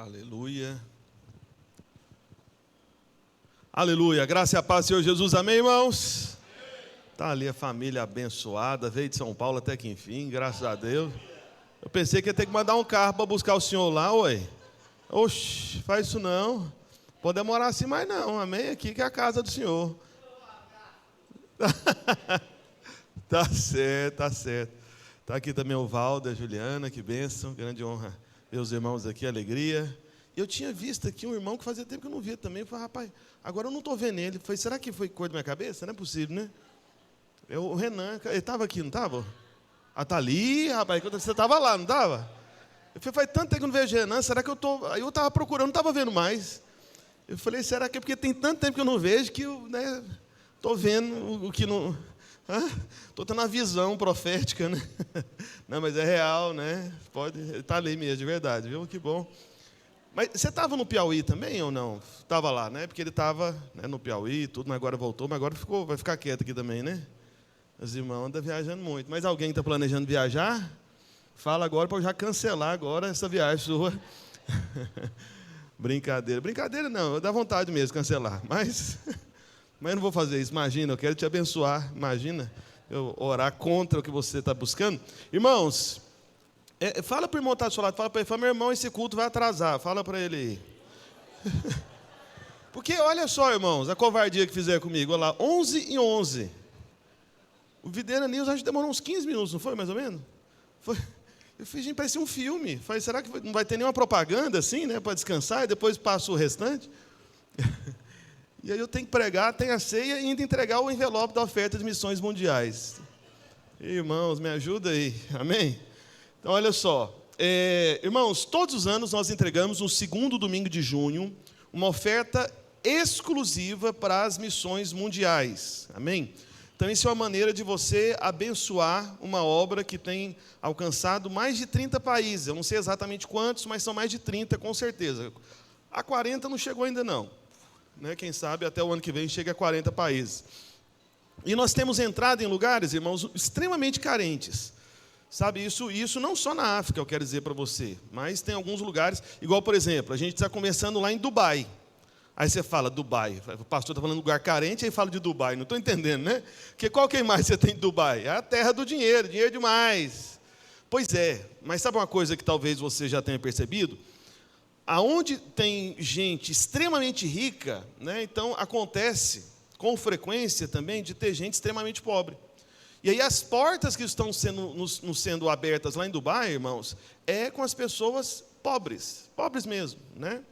Aleluia. Aleluia. Graça e a paz do Senhor Jesus. Amém, irmãos? Está ali a família abençoada. Veio de São Paulo até que enfim, graças a Deus. Eu pensei que ia ter que mandar um carro para buscar o senhor lá, ué. Oxe, faz isso não. Pode demorar assim mais não. Amém? Aqui que é a casa do senhor. Tá certo, tá certo. Está aqui também o Valdo, a Juliana, que bênção, grande honra. Meus irmãos aqui, alegria. Eu tinha visto aqui um irmão que fazia tempo que eu não via também. Eu falei, rapaz, agora eu não estou vendo ele. Falei, será que foi coisa da minha cabeça? Não é possível, né? O Renan, ele estava aqui, não estava? Ah, tá ali, rapaz, você estava lá, não estava? Eu falei, faz tanto tempo que eu não vejo Renan, será que eu estou... Aí eu estava procurando, não estava vendo mais. Eu falei, será que é porque tem tanto tempo que eu não vejo que eu estou vendo o que não... Estou tendo uma visão profética, né? Não, mas é real, né? Pode, está ali mesmo, de verdade, viu? Que bom. Mas você estava no Piauí também ou não? Estava lá, né? Porque ele estava no Piauí, tudo, mas agora voltou, mas agora vai ficar quieto aqui também, né? Os irmãos andam viajando muito. Mas alguém está planejando viajar? Fala agora para eu já cancelar agora essa viagem sua. Brincadeira. Brincadeira não, dá vontade mesmo de cancelar, mas eu não vou fazer isso. Imagina, eu quero te abençoar. Imagina eu orar contra o que você está buscando. Irmãos, fala para o irmão que está do seu lado, fala para ele, meu irmão, esse culto vai atrasar. Fala para ele aí. Porque, olha só, irmãos, a covardia que fizeram comigo. Olha lá, 11h11. O Videira News, acho que demorou uns 15 minutos, não foi, mais ou menos? Foi. Eu fiz, gente, parecia um filme. Falei, será que não vai ter nenhuma propaganda assim, né, para descansar, e depois passa o restante? E aí eu tenho que pregar, tem a ceia e ainda entregar o envelope da oferta de missões mundiais. Irmãos, me ajuda aí, amém? Então, olha só. Irmãos, todos os anos nós entregamos, no segundo domingo de junho, uma oferta exclusiva para as missões mundiais, amém? Então, isso é uma maneira de você abençoar uma obra que tem alcançado mais de 30 países. Eu não sei exatamente quantos, mas são mais de 30, com certeza. A 40 não chegou ainda, não. Quem sabe até o ano que vem chega a 40 países. E nós temos entrado em lugares, irmãos, extremamente carentes. Sabe, isso não só na África, eu quero dizer para você, mas tem alguns lugares, igual, por exemplo, a gente está começando lá em Dubai. Aí você fala, Dubai, o pastor está falando de lugar carente, aí fala de Dubai, não estou entendendo, né? Porque qual que é mais você tem de Dubai? É a terra do dinheiro, dinheiro demais. Pois é, mas sabe uma coisa que talvez você já tenha percebido? Aonde tem gente extremamente rica, então acontece com frequência também de ter gente extremamente pobre. E aí as portas que estão sendo abertas lá em Dubai, irmãos, é com as pessoas pobres mesmo, né?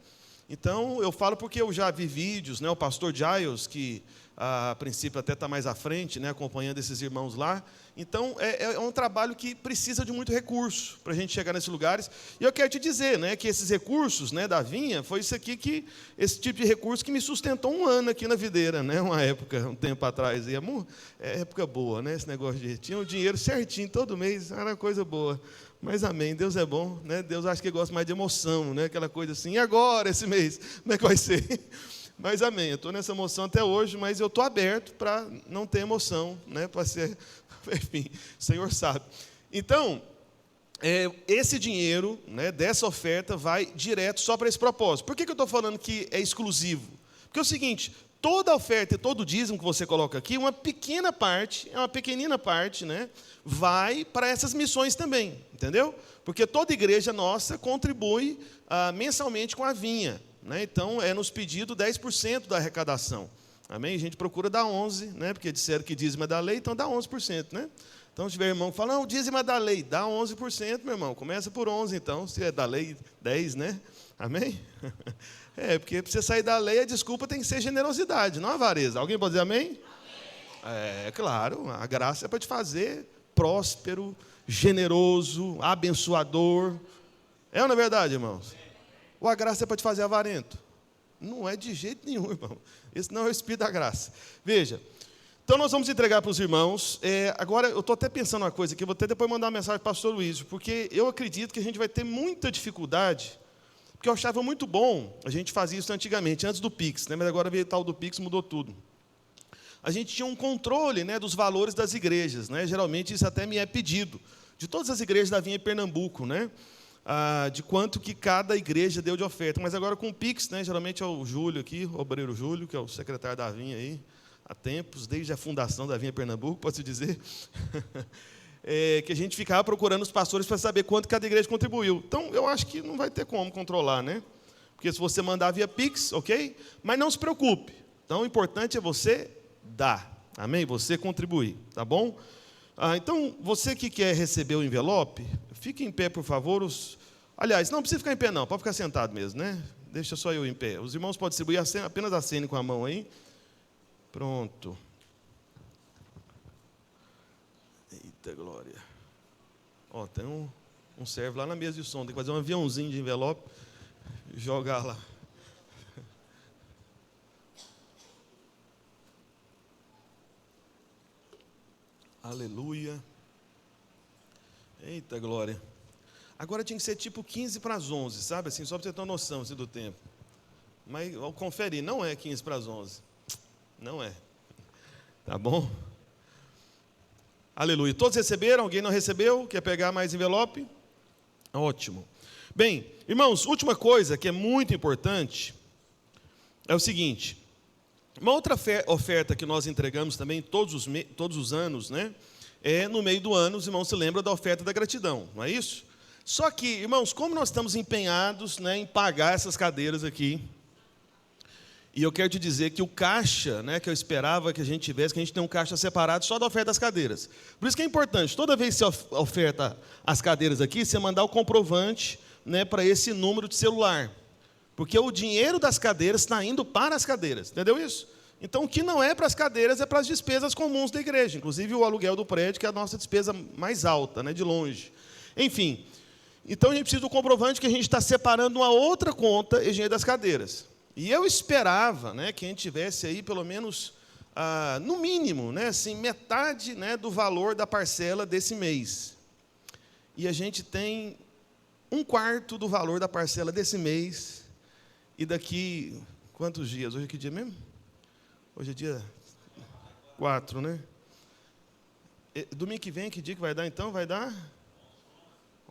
Então, eu falo porque eu já vi vídeos, o pastor Giles, que a princípio até está mais à frente, acompanhando esses irmãos lá. Então, é um trabalho que precisa de muito recurso para a gente chegar nesses lugares. E eu quero te dizer, que esses recursos, da vinha, foi isso aqui, esse tipo de recurso que me sustentou um ano aqui na videira, uma época, um tempo atrás. E é época boa, esse negócio de... Tinha o dinheiro certinho todo mês, era coisa boa. Mas amém, Deus é bom, Deus acha que gosta mais de emoção, aquela coisa assim, e agora, esse mês, como é que vai ser? Mas amém, eu estou nessa emoção até hoje, mas eu estou aberto para não ter emoção, para ser, enfim, o Senhor sabe. Então, esse dinheiro, dessa oferta vai direto só para esse propósito. Por que eu estou falando que é exclusivo? Porque é o seguinte, toda oferta e todo dízimo que você coloca aqui, uma pequenina parte, vai para essas missões também, entendeu? Porque toda igreja nossa contribui mensalmente com a vinha, então é nos pedido 10% da arrecadação, amém? A gente procura dar 11%, porque disseram que dízimo é da lei, então dá 11%, Então, se tiver irmão que fala, não, o dízimo é da lei, dá 11%, meu irmão, começa por 11%, então, se é da lei, 10%, amém? Porque para você sair da lei, a desculpa tem que ser generosidade, não avareza. Alguém pode dizer amém? Amém. Claro, a graça é para te fazer próspero, generoso, abençoador. É ou não é verdade, irmãos? Ou a graça é para te fazer avarento? Não é de jeito nenhum, irmão. Esse não é o Espírito da graça. Veja, então nós vamos entregar para os irmãos. Agora, eu estou até pensando uma coisa aqui, vou até depois mandar uma mensagem para o pastor Luiz, porque eu acredito que a gente vai ter muita dificuldade, porque eu achava muito bom, a gente fazia isso antigamente, antes do Pix, mas agora veio o tal do Pix, mudou tudo. A gente tinha um controle dos valores das igrejas, geralmente isso até me é pedido, de todas as igrejas da Vinha em Pernambuco, de quanto que cada igreja deu de oferta. Mas agora com o Pix, né, geralmente é o Júlio aqui, o obreiro Júlio, que é o secretário da Vinha aí, há tempos, desde a fundação da Vinha Pernambuco, pode-se dizer, que a gente ficava procurando os pastores para saber quanto cada igreja contribuiu. Então, eu acho que não vai ter como controlar, né? Porque se você mandar via Pix, ok? Mas não se preocupe. Então, o importante é você dar, amém? Você contribuir, tá bom? Então, você que quer receber o envelope, fique em pé, por favor. Aliás, não precisa ficar em pé, não. Pode ficar sentado mesmo, né? Deixa só eu em pé. Os irmãos podem distribuir apenas acene com a mão aí. Pronto. Eita, glória. Ó, tem um servo lá na mesa de som. Tem que fazer um aviãozinho de envelope e jogar lá. Aleluia. Eita, glória. Agora tinha que ser tipo 15 para as 11, sabe? Assim, só para você ter uma noção assim, do tempo. Mas, ao conferir, não é 15 para as 11. Não é. Tá bom? Aleluia. Todos receberam? Alguém não recebeu? Quer pegar mais envelope? Ótimo. Bem, irmãos, última coisa que é muito importante é o seguinte. Uma outra oferta que nós entregamos também todos os anos, né? No meio do ano, os irmãos se lembram da oferta da gratidão, não é isso? Só que, irmãos, como nós estamos empenhados, né, em pagar essas cadeiras aqui, e eu quero te dizer que o caixa, né, que eu esperava que a gente tivesse, que a gente tem um caixa separado só da oferta das cadeiras. Por isso que é importante, toda vez que você oferta as cadeiras aqui, você mandar o comprovante, né, para esse número de celular. Porque o dinheiro das cadeiras está indo para as cadeiras, entendeu isso? Então, o que não é para as cadeiras é para as despesas comuns da igreja, inclusive o aluguel do prédio, que é a nossa despesa mais alta, né, de longe. Enfim, então a gente precisa do comprovante que a gente está separando uma outra conta, engenharia das cadeiras. E eu esperava, né, que a gente tivesse aí pelo menos, no mínimo, né, assim, metade, né, do valor da parcela desse mês. E a gente tem 1/4 do valor da parcela desse mês. E daqui, quantos dias? Hoje é que dia mesmo? Hoje é dia 4, né? Domingo que vem, que dia que vai dar então? Vai dar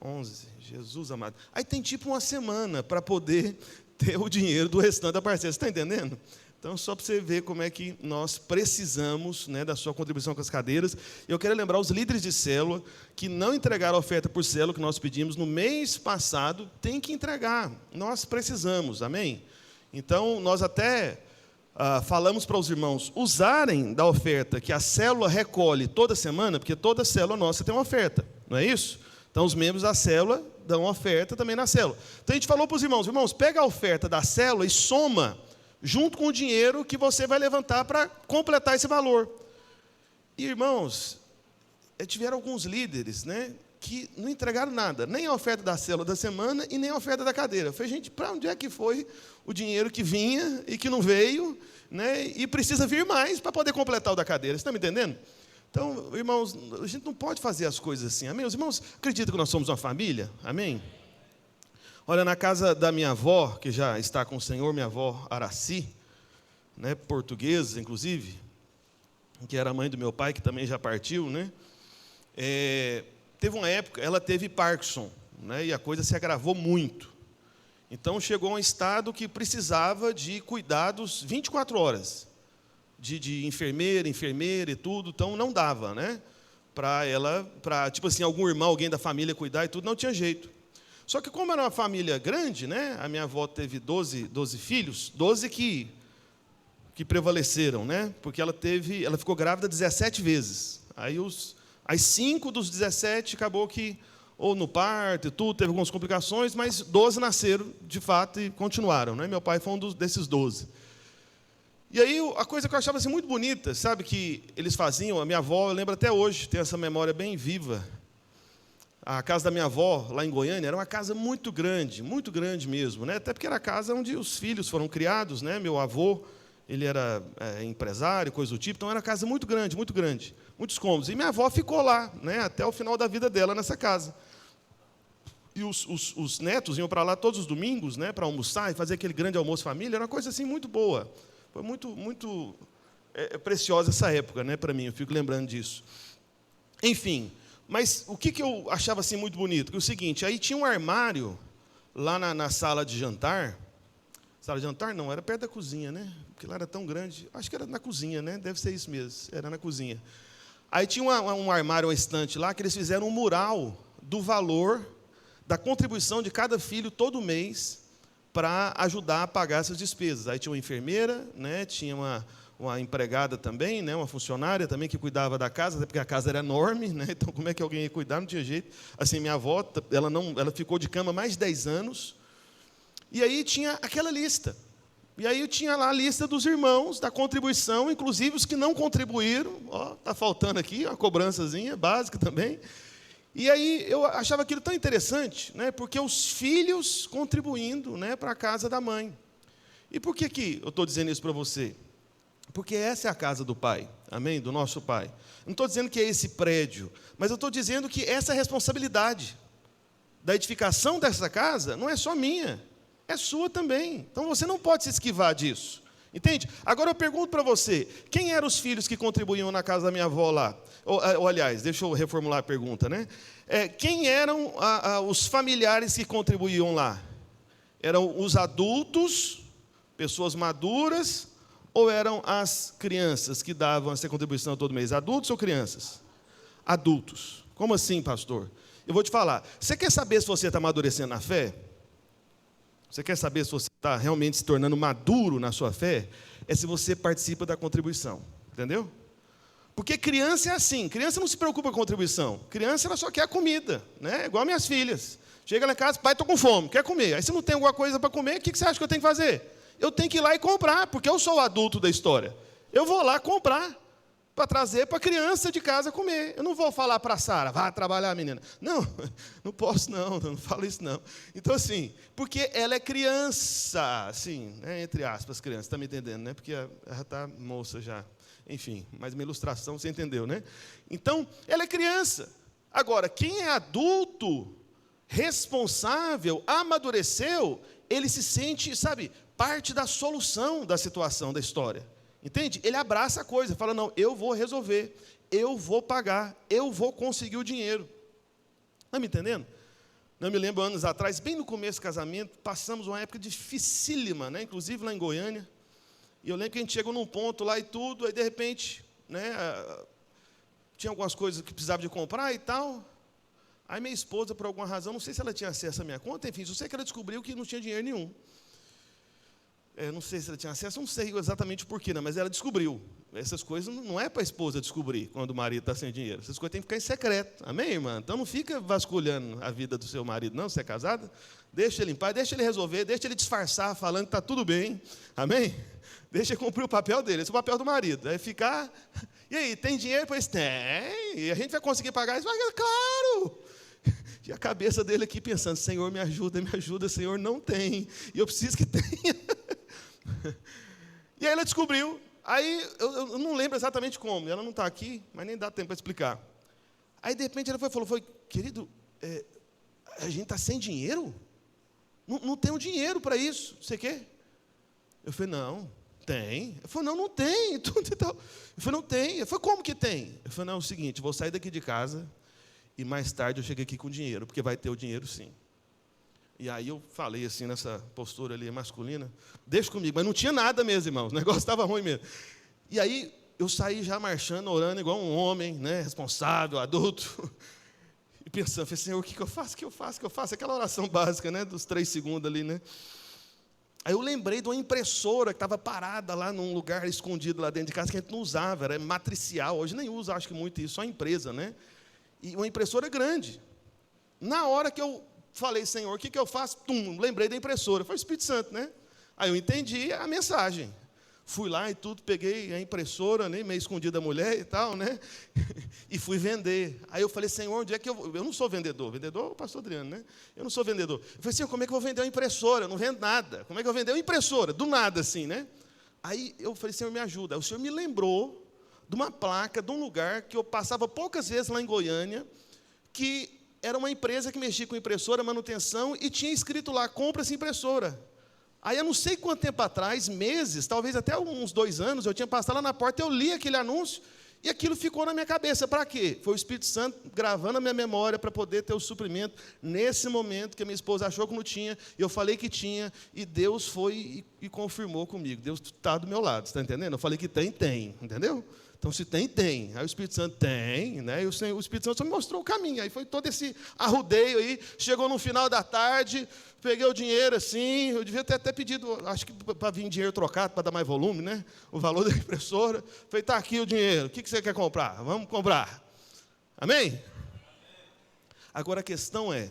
11. Jesus amado. Aí tem tipo uma semana para poder ter o dinheiro do restante da parcela. Você está entendendo? Então, só para você ver como é que nós precisamos, né, da sua contribuição com as cadeiras. Eu quero lembrar os líderes de célula que não entregaram a oferta por célula que nós pedimos no mês passado, tem que entregar. Nós precisamos, amém? Então, nós até falamos para os irmãos usarem da oferta que a célula recolhe toda semana, porque toda célula nossa tem uma oferta, não é isso? Então, os membros da célula dão oferta também na célula. Então, a gente falou para os irmãos, pega a oferta da célula e soma junto com o dinheiro que você vai levantar para completar esse valor. E, irmãos, tiveram alguns líderes, né, que não entregaram nada, nem a oferta da célula da semana e nem a oferta da cadeira. Eu falei, gente, para onde é que foi o dinheiro que vinha e que não veio, né, e precisa vir mais para poder completar o da cadeira? Você está me entendendo? Então, irmãos, a gente não pode fazer as coisas assim, amém? Os irmãos acreditam que nós somos uma família, amém? Olha, na casa da minha avó, que já está com o Senhor, minha avó Araci, né, portuguesa, inclusive, que era a mãe do meu pai, que também já partiu, né? Teve uma época, ela teve Parkinson, né, e a coisa se agravou muito. Então, chegou a um estado que precisava de cuidados 24 horas, de enfermeira e tudo, então não dava, né? Tipo assim, algum irmão, alguém da família cuidar e tudo, não tinha jeito. Só que como era uma família grande, né, a minha avó teve 12 filhos, 12 que prevaleceram, né, porque ela ficou grávida 17 vezes. Aí as 5 dos 17 acabou que, ou no parto e tudo, teve algumas complicações, mas 12 nasceram de fato e continuaram, né? Meu pai foi um desses 12. E aí a coisa que eu achava assim, muito bonita, sabe, que eles faziam, a minha avó, eu lembro até hoje, tem essa memória bem viva. A casa da minha avó, lá em Goiânia, era uma casa muito grande mesmo, né? Até porque era a casa onde os filhos foram criados, né? Meu avô, ele era empresário, coisa do tipo, então era uma casa muito grande, muitos cômodos. E minha avó ficou lá, né, até o final da vida dela nessa casa. E os netos iam para lá todos os domingos, né, para almoçar e fazer aquele grande almoço família, era uma coisa assim muito boa. Foi muito preciosa essa época, né, para mim, eu fico lembrando disso. Enfim, Mas o que eu achava assim muito bonito? Que é o seguinte, aí tinha um armário lá na sala de jantar. Sala de jantar não, era perto da cozinha, né? Porque lá era tão grande. Acho que era na cozinha, né? Deve ser isso mesmo, era na cozinha. Aí tinha um armário, uma estante lá, que eles fizeram um mural do valor da contribuição de cada filho todo mês para ajudar a pagar essas despesas. Aí tinha uma enfermeira, né? Tinha uma empregada também, né? Uma funcionária também que cuidava da casa, até porque a casa era enorme, né? Então como é que alguém ia cuidar? Não tinha jeito. Assim, minha avó, ela ficou de cama mais de 10 anos. E aí tinha aquela lista. E aí tinha lá a lista dos irmãos, da contribuição, inclusive os que não contribuíram. Ó, está faltando aqui, uma cobrançazinha básica também. E aí eu achava aquilo tão interessante, né, porque os filhos contribuindo, né, para a casa da mãe. E por que eu estou dizendo isso para você? Porque essa é a casa do Pai, amém? Do nosso Pai. Não estou dizendo que é esse prédio, mas eu estou dizendo que essa responsabilidade da edificação dessa casa não é só minha, é sua também. Então você não pode se esquivar disso. Entende? Agora eu pergunto para você, quem eram os filhos que contribuíam na casa da minha avó lá? Ou aliás, deixa eu reformular a pergunta, né? Quem eram os familiares que contribuíam lá? Eram os adultos, pessoas maduras, ou eram as crianças que davam essa contribuição todo mês? Adultos ou crianças? Adultos. Como assim, pastor? Eu vou te falar. Você quer saber se você está amadurecendo na fé? Você quer saber se você está realmente se tornando maduro na sua fé? É se você participa da contribuição. Entendeu? Porque criança é assim. Criança não se preocupa com a contribuição. Criança, ela só quer a comida. Né? Igual minhas filhas. Chega lá em casa, pai, estou com fome, quer comer. Aí se não tem alguma coisa para comer, o que você acha que eu tenho que fazer? Eu tenho que ir lá e comprar, porque eu sou o adulto da história. Eu vou lá comprar para trazer para a criança de casa comer. Eu não vou falar para a Sara, vá trabalhar, menina. Não, não posso não falo isso não. Então assim, porque ela é criança, assim, né, entre aspas, criança, está me entendendo, né? Porque ela está moça já. Enfim, mas uma ilustração, você entendeu, né? Então, ela é criança. Agora, quem é adulto, responsável, amadureceu, ele se sente, sabe, parte da solução da situação, da história. Entende? Ele abraça a coisa, fala, não, eu vou resolver, eu vou pagar, eu vou conseguir o dinheiro. Está me entendendo? Eu me lembro, anos atrás, bem no começo do casamento, passamos uma época dificílima, né? Inclusive lá em Goiânia. E eu lembro que a gente chegou num ponto lá e tudo, aí de repente, né, tinha algumas coisas que precisava de comprar e tal. Aí minha esposa, por alguma razão, não sei se ela tinha acesso à minha conta, enfim, só sei que ela descobriu que não tinha dinheiro nenhum. Não sei se ela tinha acesso, não sei exatamente por quê, não, mas ela descobriu. Essas coisas não é para a esposa descobrir quando o marido está sem dinheiro. Essas coisas têm que ficar em secreto. Amém, irmã? Então não fica vasculhando a vida do seu marido, não, você é casada. Deixa ele em paz, deixa ele resolver, deixa ele disfarçar, falando que está tudo bem. Amém? Deixa ele cumprir o papel dele, esse é o papel do marido. Aí ficar, e aí, tem dinheiro? Pois tem, e a gente vai conseguir pagar isso? Mas, claro! E a cabeça dele aqui pensando, Senhor, me ajuda, Senhor, não tem. E eu preciso que tenha. E aí ela descobriu. Aí eu não lembro exatamente como. Ela não está aqui, mas nem dá tempo para explicar. Aí de repente ela falou, querido, a gente está sem dinheiro? Não tem um dinheiro para isso. Você quer? Eu falei, não, tem. Eu falei, não tem. Eu falei, não tem. Eu falei, como que tem? Eu falei, não, é o seguinte, vou sair daqui de casa e mais tarde eu chego aqui com dinheiro, porque vai ter o dinheiro sim. E aí eu falei assim, nessa postura ali masculina, deixa comigo, mas não tinha nada mesmo, irmãos, o negócio estava ruim mesmo. E aí eu saí já marchando, orando igual um homem, né, responsável, adulto, e pensando, falei, Senhor, o que eu faço? Aquela oração básica, né, dos 3 segundos ali, né. Aí eu lembrei de uma impressora que estava parada lá num lugar escondido lá dentro de casa, que a gente não usava, era matricial, hoje nem usa, acho que muito isso, só empresa, né. E uma impressora grande. Na hora que eu falei, Senhor, o que eu faço? Lembrei da impressora. Foi o Espírito Santo, né? Aí eu entendi a mensagem. Fui lá e tudo, peguei a impressora, né, meio escondida da mulher e tal, né? E fui vender. Aí eu falei, Senhor, onde é que eu não sou vendedor. Vendedor é o pastor Adriano, né? Eu não sou vendedor. Eu falei, Senhor, como é que eu vou vender uma impressora? Eu não vendo nada. Como é que eu vou vender uma impressora? Do nada, assim, né? Aí eu falei, Senhor, me ajuda. Aí o Senhor me lembrou de uma placa, de um lugar que eu passava poucas vezes lá em Goiânia, que era uma empresa que mexia com impressora, manutenção, e tinha escrito lá, compra essa impressora. Aí eu não sei quanto tempo atrás, meses, talvez até uns 2 anos, eu tinha passado lá na porta, eu li aquele anúncio, E aquilo ficou na minha cabeça. Para quê? Foi o Espírito Santo gravando a minha memória para poder ter o suprimento nesse momento que a minha esposa achou que não tinha, eu falei que tinha, e Deus foi e confirmou comigo. Deus está do meu lado, está entendendo? Eu falei que tem, entendeu? Então, se tem. Aí o Espírito Santo tem, né? E o Espírito Santo só me mostrou o caminho. Aí foi todo esse arrudeio aí. Chegou no final da tarde, peguei o dinheiro assim. Eu devia ter até pedido, acho que para vir dinheiro trocado, para dar mais volume, né? O valor da impressora. Falei, está aqui o dinheiro. O que você quer comprar? Vamos comprar. Amém? Agora a questão é,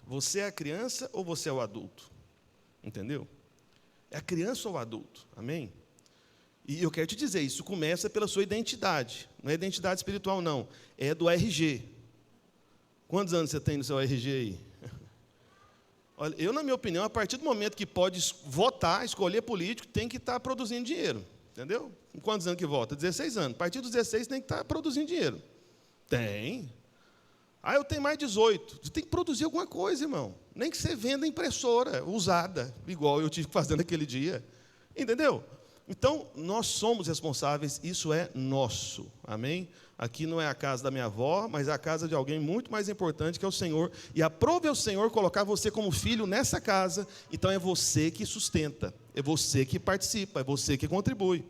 você é a criança ou você é o adulto? Entendeu? É a criança ou o adulto? Amém? E eu quero te dizer, isso começa pela sua identidade. Não é identidade espiritual, não. É do RG. Quantos anos você tem no seu RG aí? Olha, eu, na minha opinião, a partir do momento que pode votar, escolher político, tem que estar produzindo dinheiro. Entendeu? Com quantos anos que vota? 16 anos. A partir dos 16 tem que estar produzindo dinheiro. Tem. Ah, eu tenho mais 18. Você tem que produzir alguma coisa, irmão. Nem que você venda impressora usada, igual eu tive que fazer naquele dia. Entendeu? Então, nós somos responsáveis, isso é nosso, amém? Aqui não é a casa da minha avó, mas é a casa de alguém muito mais importante, que é o Senhor. E aprove ao Senhor colocar você como filho nessa casa, então é você que sustenta, é você que participa, é você que contribui.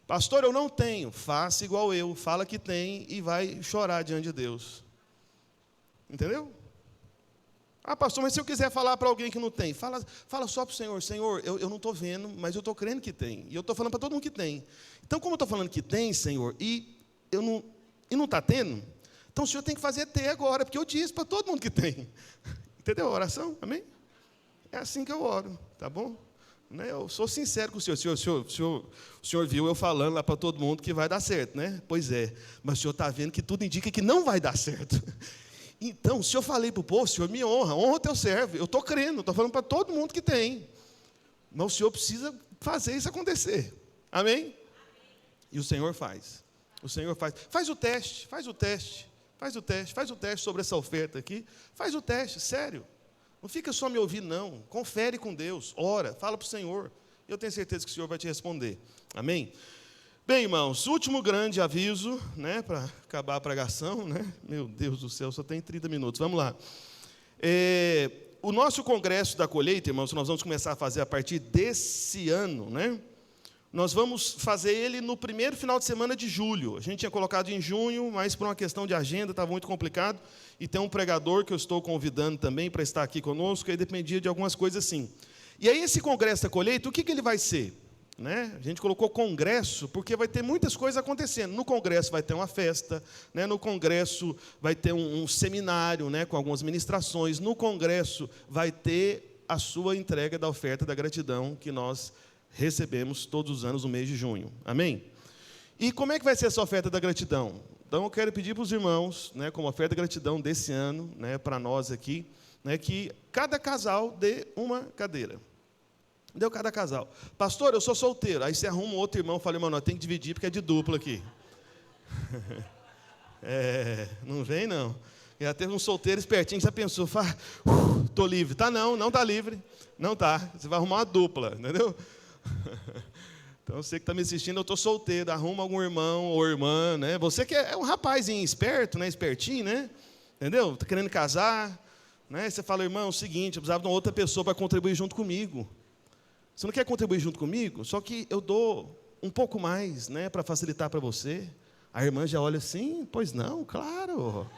Pastor, eu não tenho, faça igual eu, fala que tem e vai chorar diante de Deus. Entendeu? Ah, pastor, mas se eu quiser falar para alguém que não tem, fala só para o Senhor, Senhor, eu não estou vendo, mas eu estou crendo que tem. E eu estou falando para todo mundo que tem. Então, como eu estou falando que tem, Senhor, e não está tendo, então o Senhor tem que fazer ter agora, porque eu disse para todo mundo que tem. Entendeu a oração? Amém? É assim que eu oro, tá bom? Né? Eu sou sincero com o Senhor. O senhor viu eu falando lá para todo mundo que vai dar certo, né? Pois é, mas o Senhor está vendo que tudo indica que não vai dar certo. Então, se eu falei para o povo, o Senhor me honra o teu servo. Eu estou crendo, estou falando para todo mundo que tem. Mas o Senhor precisa fazer isso acontecer. Amém? E o Senhor faz. O Senhor faz. Faz o teste sobre essa oferta aqui. Faz o teste, sério. Não fica só me ouvindo, não. Confere com Deus, ora, fala para o Senhor. Eu tenho certeza que o Senhor vai te responder. Amém? Bem, irmãos, último grande aviso, né, para acabar a pregação, né? Meu Deus do céu, só tem 30 minutos, vamos lá. O nosso congresso da colheita, irmãos, nós vamos começar a fazer a partir desse ano, né? Nós vamos fazer ele no primeiro final de semana de julho. A gente tinha colocado em junho, mas por uma questão de agenda estava muito complicado, e tem um pregador que eu estou convidando também para estar aqui conosco, aí dependia de algumas coisas assim. E aí esse congresso da colheita, o que ele vai ser? Né? A gente colocou congresso porque vai ter muitas coisas acontecendo. No congresso vai ter uma festa, né? No congresso vai ter um seminário, né? Com algumas ministrações. No congresso vai ter a sua entrega da oferta da gratidão que nós recebemos todos os anos no mês de junho. Amém? E como é que vai ser essa oferta da gratidão? Então eu quero pedir para os irmãos, né, como oferta da gratidão desse ano, né, para nós aqui, né, que cada casal dê uma cadeira. Deu cada casal. Pastor, eu sou solteiro. Aí você arruma um outro irmão e fala, irmão, nós temos que dividir porque é de dupla aqui. Não vem, não. Já teve um solteiro espertinho que já pensou, estou livre. Tá não está livre. Não está. Você vai arrumar uma dupla, entendeu? Então, você que está me assistindo, eu estou solteiro. Arruma algum irmão ou irmã, né? Você que é um rapazinho esperto, né? Espertinho, né? Entendeu? Está querendo casar, né? Você fala, irmão, é o seguinte, eu precisava de uma outra pessoa para contribuir junto comigo. Você não quer contribuir junto comigo? Só que eu dou um pouco mais, né, para facilitar para você. A irmã já olha assim, pois não, claro.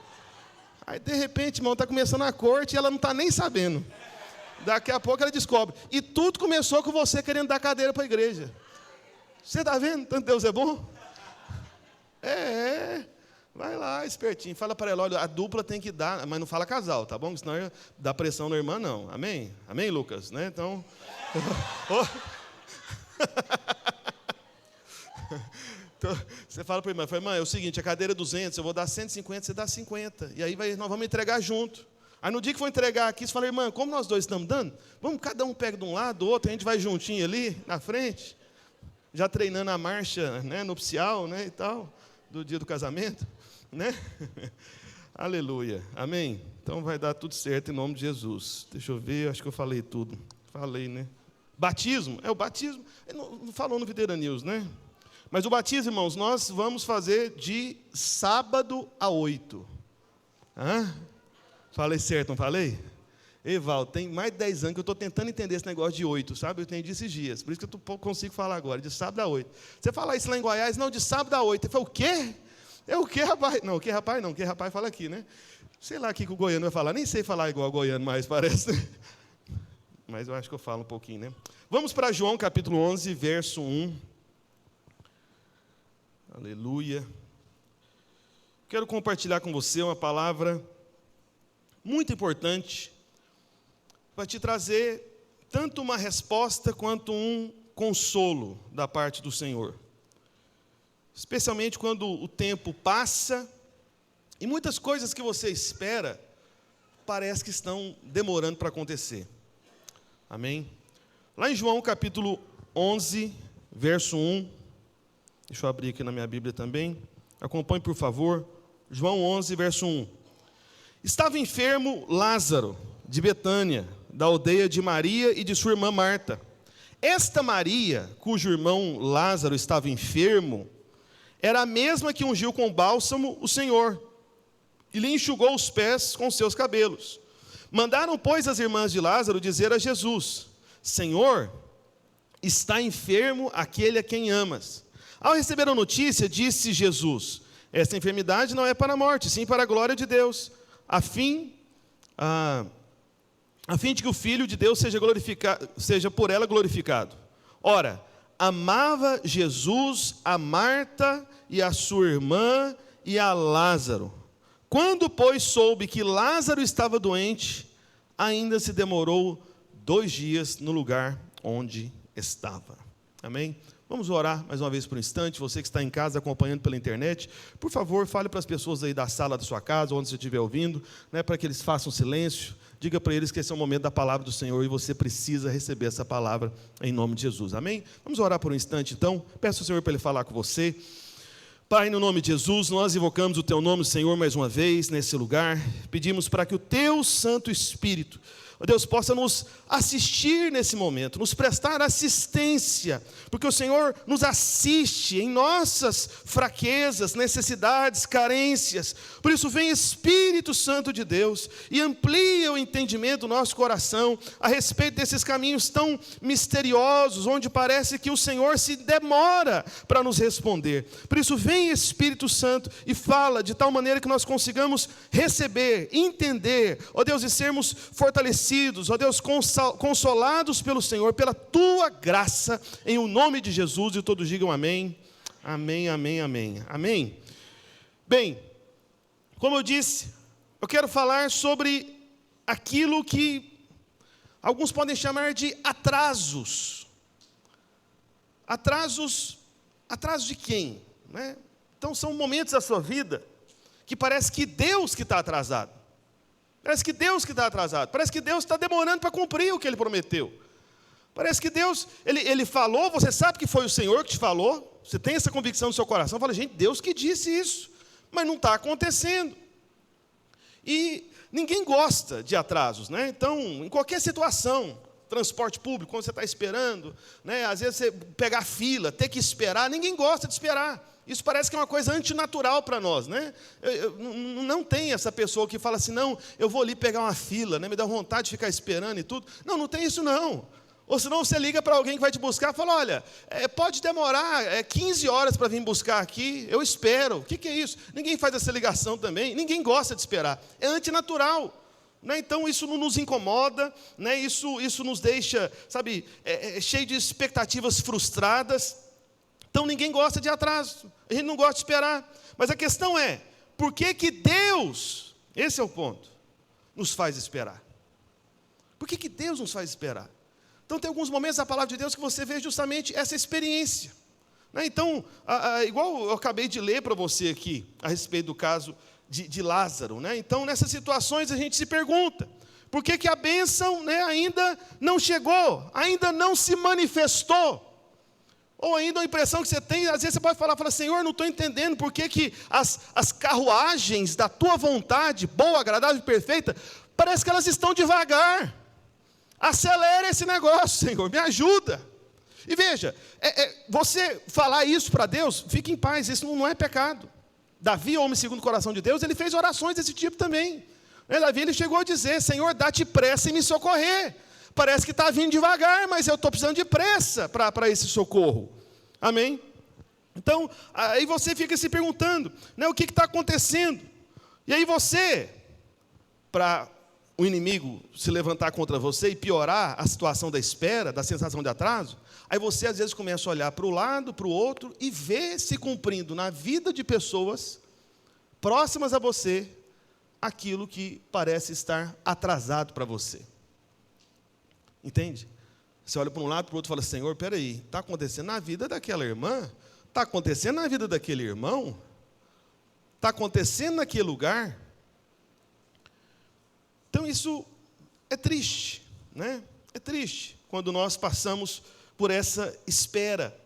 Aí, de repente, irmão, está começando a corte e ela não está nem sabendo. Daqui a pouco ela descobre. E tudo começou com você querendo dar cadeira para a igreja. Você está vendo? Tanto Deus é bom? Vai lá, espertinho. Fala para ela, olha, a dupla tem que dar, mas não fala casal, tá bom? Senão dá pressão na irmã, não. Amém? Amém, Lucas? Né? Então... Então, você fala para a irmã, é o seguinte, a cadeira é 200, eu vou dar 150, você dá 50. E aí nós vamos entregar junto. Aí no dia que for entregar aqui, você fala, irmã, como nós dois estamos dando, vamos, cada um pega de um lado, do outro, a gente vai juntinho ali, na frente, já treinando a marcha, né, nupcial, né, e tal, do dia do casamento, né? Aleluia, amém? Então vai dar tudo certo em nome de Jesus. Deixa eu ver, acho que eu falei tudo. Falei, né? Batismo, o batismo, não falou no Videira News, né? Mas o batismo, irmãos, nós vamos fazer de sábado a 8. Falei certo, não falei? Evaldo, tem mais de 10 anos que eu estou tentando entender esse negócio de 8, sabe? Eu entendi esses dias, por isso que eu consigo falar agora, de sábado a 8. Você fala isso lá em Goiás, não, de sábado a 8. Ele fala, o quê? É o quê, rapaz? Não, o quê, rapaz? Não, o quê, rapaz fala aqui, né? Sei lá o que o goiano vai falar, nem sei falar igual o goiano mais, parece. Mas eu acho que eu falo um pouquinho, né? Vamos para João capítulo 11, verso 1. Aleluia. Quero compartilhar com você uma palavra muito importante para te trazer tanto uma resposta quanto um consolo da parte do Senhor. Especialmente quando o tempo passa e muitas coisas que você espera parece que estão demorando para acontecer. Amém? Lá em João capítulo 11, verso 1, deixa eu abrir aqui na minha Bíblia também, acompanhe por favor, João 11, verso 1. Estava enfermo Lázaro, de Betânia, da aldeia de Maria e de sua irmã Marta. Esta Maria, cujo irmão Lázaro estava enfermo, era a mesma que ungiu com bálsamo o Senhor, e lhe enxugou os pés com seus cabelos. Mandaram, pois, as irmãs de Lázaro dizer a Jesus, Senhor, está enfermo aquele a quem amas. Ao receber a notícia, disse Jesus, esta enfermidade não é para a morte, sim para a glória de Deus, a fim de que o Filho de Deus seja por ela glorificado. Ora, amava Jesus a Marta e a sua irmã e a Lázaro. Quando, pois, soube que Lázaro estava doente, ainda se demorou 2 dias no lugar onde estava. Amém? Vamos orar mais uma vez por um instante. Você que está em casa acompanhando pela internet, por favor, fale para as pessoas aí da sala da sua casa, onde você estiver ouvindo, né, para que eles façam silêncio. Diga para eles que esse é o momento da palavra do Senhor e você precisa receber essa palavra em nome de Jesus. Amém? Vamos orar por um instante então. Peço ao Senhor para Ele falar com você. Pai, no nome de Jesus, nós invocamos o Teu nome, Senhor, mais uma vez nesse lugar. Pedimos para que o Teu Santo Espírito, ó Deus, possa nos assistir nesse momento, nos prestar assistência, porque o Senhor nos assiste em nossas fraquezas, necessidades, carências. Por isso vem Espírito Santo de Deus e amplia o entendimento do nosso coração a respeito desses caminhos tão misteriosos, onde parece que o Senhor se demora para nos responder. Por isso vem Espírito Santo e fala de tal maneira que nós consigamos receber, entender, ó Deus, e sermos fortalecidos, ó Deus, consolados pelo Senhor, pela Tua graça, em o nome de Jesus, e todos digam amém, amém, amém, amém, amém. Bem, como eu disse, eu quero falar sobre aquilo que alguns podem chamar de atrasos. Atrasos de quem? Né? Então são momentos da sua vida que parece que Deus que está atrasado. Parece que Deus que está atrasado. Parece que Deus está demorando para cumprir o que Ele prometeu. Parece que Deus, Ele falou, você sabe que foi o Senhor que te falou. Você tem essa convicção no seu coração. Fala, gente, Deus que disse isso. Mas não está acontecendo. E ninguém gosta de atrasos, né? Então, em qualquer situação, transporte público, quando você está esperando, né? Às vezes você pegar fila, ter que esperar, ninguém gosta de esperar. Isso parece que é uma coisa antinatural para nós, né? Não tem essa pessoa que fala assim, não, eu vou ali pegar uma fila, né? Me dá vontade de ficar esperando e tudo. Não, não tem isso não. Ou senão você liga para alguém que vai te buscar e fala, olha, pode demorar 15 horas para vir buscar aqui, eu espero. O que é isso? Ninguém faz essa ligação também, ninguém gosta de esperar. É antinatural. Né? Então isso não nos incomoda, né? Isso nos deixa, sabe, cheio de expectativas frustradas. Então ninguém gosta de atraso, a gente não gosta de esperar. Mas a questão é, por que Deus, esse é o ponto, nos faz esperar? Por que Deus nos faz esperar? Então tem alguns momentos da palavra de Deus que você vê justamente essa experiência. Né? Então, igual eu acabei de ler para você aqui, a respeito do caso de Lázaro. Né? Então nessas situações a gente se pergunta, por que a bênção, né, ainda não chegou, ainda não se manifestou? Ou ainda a impressão que você tem, às vezes você pode falar, Senhor, não estou entendendo por que as carruagens da Tua vontade, boa, agradável e perfeita, parece que elas estão devagar. Acelera esse negócio, Senhor, me ajuda. E veja, você falar isso para Deus, fique em paz, isso não é pecado. Davi, homem segundo o coração de Deus, ele fez orações desse tipo também. Davi, ele chegou a dizer: Senhor, dá-te pressa em me socorrer. Parece que está vindo devagar, mas eu estou precisando de pressa para esse socorro. Amém? Então, aí você fica se perguntando, né, o que está acontecendo? E aí você, para o inimigo se levantar contra você e piorar a situação da espera, da sensação de atraso, aí você às vezes começa a olhar para o lado, para o outro, e ver se cumprindo na vida de pessoas próximas a você, aquilo que parece estar atrasado para você. Entende? Você olha para um lado, para o outro e fala: Senhor, peraí, está acontecendo na vida daquela irmã? Está acontecendo na vida daquele irmão? Está acontecendo naquele lugar? Então isso é triste, né? É triste quando nós passamos por essa espera.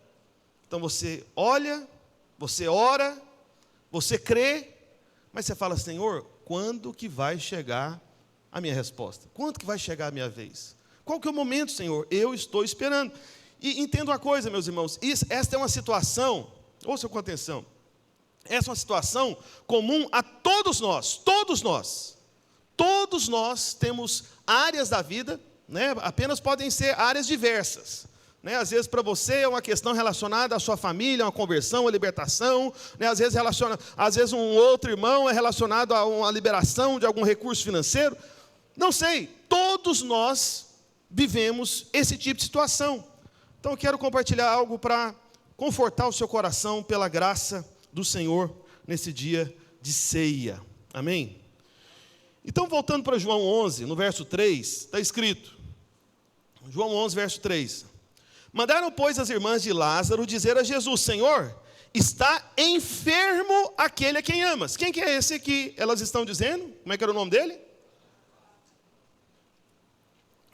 Então você olha, você ora, você crê, mas você fala: Senhor, quando que vai chegar a minha resposta? Quando que vai chegar a minha vez? Qual que é o momento, Senhor? Eu estou esperando. E entenda uma coisa, meus irmãos, esta é uma situação, ouçam com atenção, essa é uma situação comum a todos nós, todos nós temos áreas da vida, né, apenas podem ser áreas diversas. Né, às vezes para você é uma questão relacionada à sua família, uma conversão, uma libertação, né, às vezes um outro irmão é relacionado a uma liberação de algum recurso financeiro. Não sei, todos nós vivemos esse tipo de situação. Então eu quero compartilhar algo para confortar o seu coração pela graça do Senhor nesse dia de ceia. Amém? Então, voltando para João 11, no verso 3, está escrito, João 11, verso 3: Mandaram, pois, as irmãs de Lázaro dizer a Jesus: Senhor, está enfermo aquele a quem amas. Quem que é esse que elas estão dizendo? Como é que era o nome dele?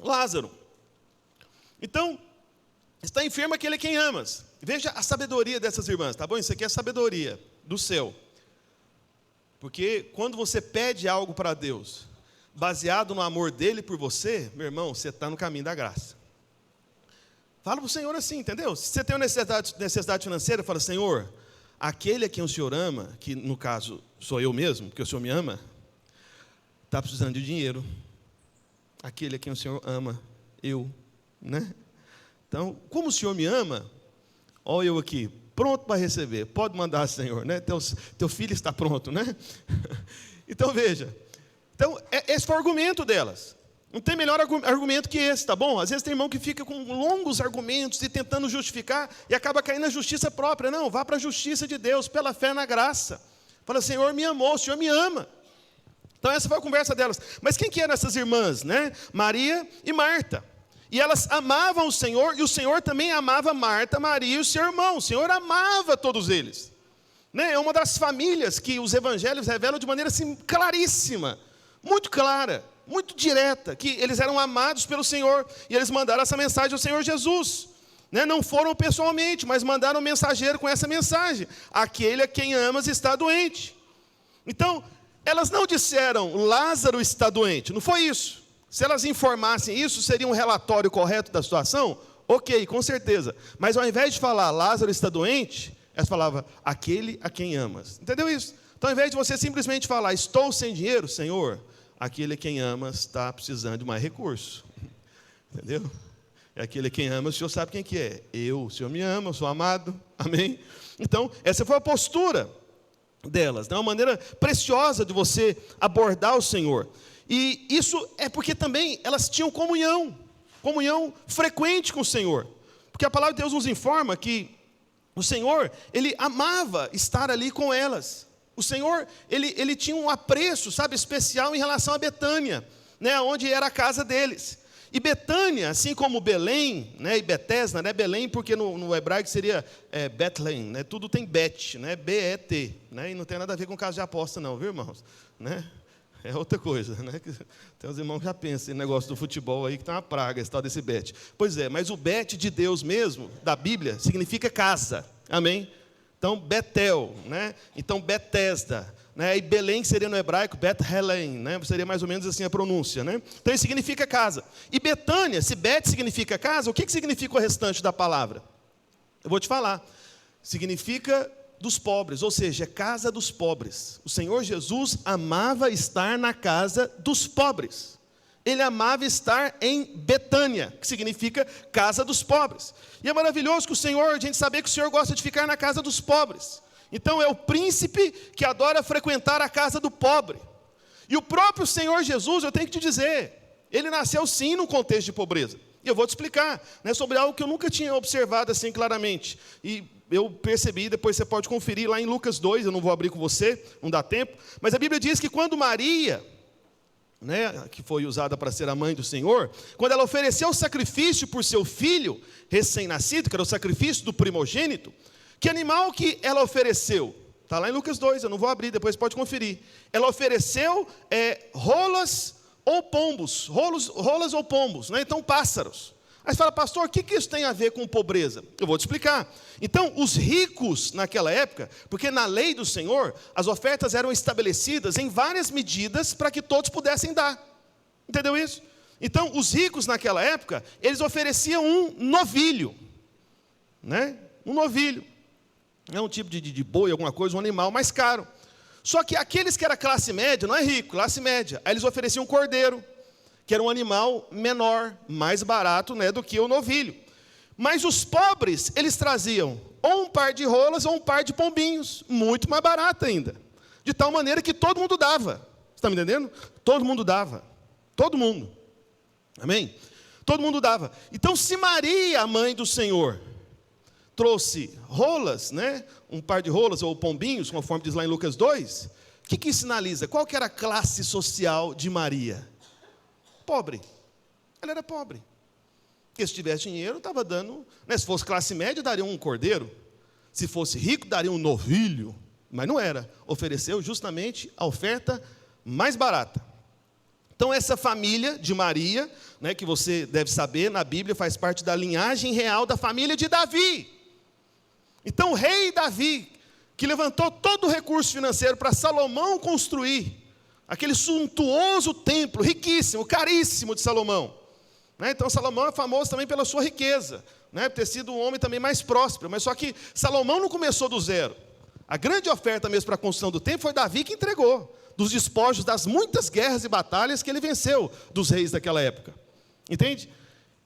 Lázaro. Então, está enfermo aquele a quem amas. Veja a sabedoria dessas irmãs, tá bom? Isso aqui é sabedoria do céu. Porque quando você pede algo para Deus, baseado no amor dele por você, meu irmão, você está no caminho da graça. Fala para o Senhor assim, entendeu? Se você tem uma necessidade financeira, fala: Senhor, aquele a quem o Senhor ama, que no caso sou eu mesmo, porque o Senhor me ama, está precisando de dinheiro. Aquele a quem o Senhor ama, eu, né? Então, como o Senhor me ama, olha eu aqui, pronto para receber, pode mandar, Senhor, né? Teu filho está pronto, né? Então veja, esse foi o argumento delas. Não tem melhor argumento que esse, tá bom? Às vezes tem irmão que fica com longos argumentos e tentando justificar e acaba caindo na justiça própria. Não, vá para a justiça de Deus, pela fé na graça. Fala: Senhor me amou, o Senhor me ama. Então essa foi a conversa delas. Mas quem que eram essas irmãs, né? Maria e Marta. E elas amavam o Senhor, e o Senhor também amava Marta, Maria e o seu irmão. O Senhor amava todos eles. Né? É uma das famílias que os evangelhos revelam de maneira assim, claríssima, muito clara, muito direta, que eles eram amados pelo Senhor, e eles mandaram essa mensagem ao Senhor Jesus. Né? Não foram pessoalmente, mas mandaram um mensageiro com essa mensagem: aquele a quem amas está doente. Então, elas não disseram: Lázaro está doente, não foi isso. Se elas informassem isso, seria um relatório correto da situação? Ok, com certeza. Mas ao invés de falar Lázaro está doente, elas falavam: aquele a quem amas. Entendeu isso? Então, ao invés de você simplesmente falar estou sem dinheiro, Senhor, aquele a quem amas está precisando de mais recurso. Entendeu? É aquele a quem ama, o Senhor sabe quem que é. O Senhor me ama, eu sou amado. Amém? Então, essa foi a postura delas, né? Uma maneira preciosa de você abordar o Senhor. E isso é porque também elas tinham comunhão frequente com o Senhor. Porque a palavra de Deus nos informa que o Senhor, Ele amava estar ali com elas. O Senhor, Ele tinha um apreço, sabe, especial em relação a Betânia, né, onde era a casa deles. E Betânia, assim como Belém, né, e Betesda, né, Belém, porque no hebraico seria Bethlehem, né, tudo tem Bet, né, B-E-T, né, e não tem nada a ver com caso de aposta não, viu, irmãos? Né? É outra coisa, né? Tem uns irmãos que já pensam em negócio do futebol aí, que está uma praga, esse tal desse Bet. Pois é, mas o Bet de Deus mesmo, da Bíblia, significa casa, amém? Então, Betel, né? Então, Betesda, né? E Belém seria no hebraico Beth-Helem, né? Seria mais ou menos assim a pronúncia, né? Então, isso significa casa. E Betânia, se Bet significa casa, o que significa o restante da palavra? Eu vou te falar. Significa dos pobres, ou seja, é casa dos pobres. O Senhor Jesus amava estar na casa dos pobres. Ele amava estar em Betânia, que significa casa dos pobres. E é maravilhoso que o Senhor, a gente saber que o Senhor gosta de ficar na casa dos pobres. Então é o príncipe que adora frequentar a casa do pobre. E o próprio Senhor Jesus, eu tenho que te dizer, ele nasceu sim num contexto de pobreza. E eu vou te explicar, né, sobre algo que eu nunca tinha observado assim claramente. E eu percebi, depois você pode conferir lá em Lucas 2, eu não vou abrir com você, não dá tempo. Mas a Bíblia diz que quando Maria, né, que foi usada para ser a mãe do Senhor, quando ela ofereceu o sacrifício por seu filho recém-nascido, que era o sacrifício do primogênito, que animal que ela ofereceu? Está lá em Lucas 2, eu não vou abrir, depois pode conferir. Ela ofereceu rolas ou pombos, rolas ou pombos, né? Então pássaros. Aí você fala, pastor, o que isso tem a ver com pobreza? Eu vou te explicar. Então, os ricos naquela época, porque na lei do Senhor, as ofertas eram estabelecidas em várias medidas para que todos pudessem dar. Entendeu isso? Então, os ricos naquela época, eles ofereciam um novilho. Né? Um novilho. É um tipo de boi, alguma coisa, um animal mais caro. Só que aqueles que eram classe média, não é rico, classe média, aí eles ofereciam um cordeiro, que era um animal menor, mais barato, né, do que o novilho. Mas os pobres, eles traziam ou um par de rolas ou um par de pombinhos, muito mais barato ainda. De tal maneira que todo mundo dava. Você está me entendendo? Todo mundo dava. Todo mundo. Amém? Todo mundo dava. Então, se Maria, a mãe do Senhor, trouxe rolas, né, um par de rolas ou pombinhos, conforme diz lá em Lucas 2, o que isso sinaliza? Qual que era a classe social de Maria? Pobre. Ela era pobre. Porque se tivesse dinheiro, estava dando... Né, se fosse classe média, daria um cordeiro. Se fosse rico, daria um novilho. Mas não era. Ofereceu justamente a oferta mais barata. Então, essa família de Maria, né, que você deve saber, na Bíblia, faz parte da linhagem real da família de Davi. Então, o rei Davi, que levantou todo o recurso financeiro para Salomão construir aquele suntuoso templo, riquíssimo, caríssimo de Salomão. Né? Então, Salomão é famoso também pela sua riqueza, né? Por ter sido um homem também mais próspero. Mas só que Salomão não começou do zero. A grande oferta mesmo para a construção do templo foi Davi que entregou, dos despojos das muitas guerras e batalhas que ele venceu dos reis daquela época. Entende?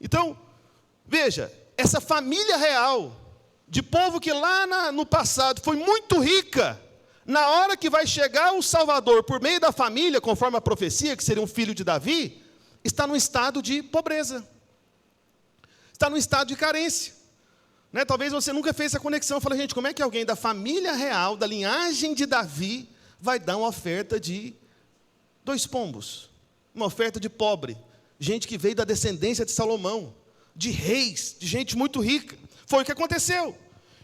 Então, veja, essa família real, de povo que lá no passado foi muito rica, na hora que vai chegar o Salvador por meio da família, conforme a profecia, que seria um filho de Davi, está num estado de pobreza. Está num estado de carência. Né? Talvez você nunca fez essa conexão. Fala, gente, como é que alguém da família real, da linhagem de Davi, vai dar uma oferta de 2 pombos? Uma oferta de pobre. Gente que veio da descendência de Salomão, de reis, de gente muito rica. Foi o que aconteceu.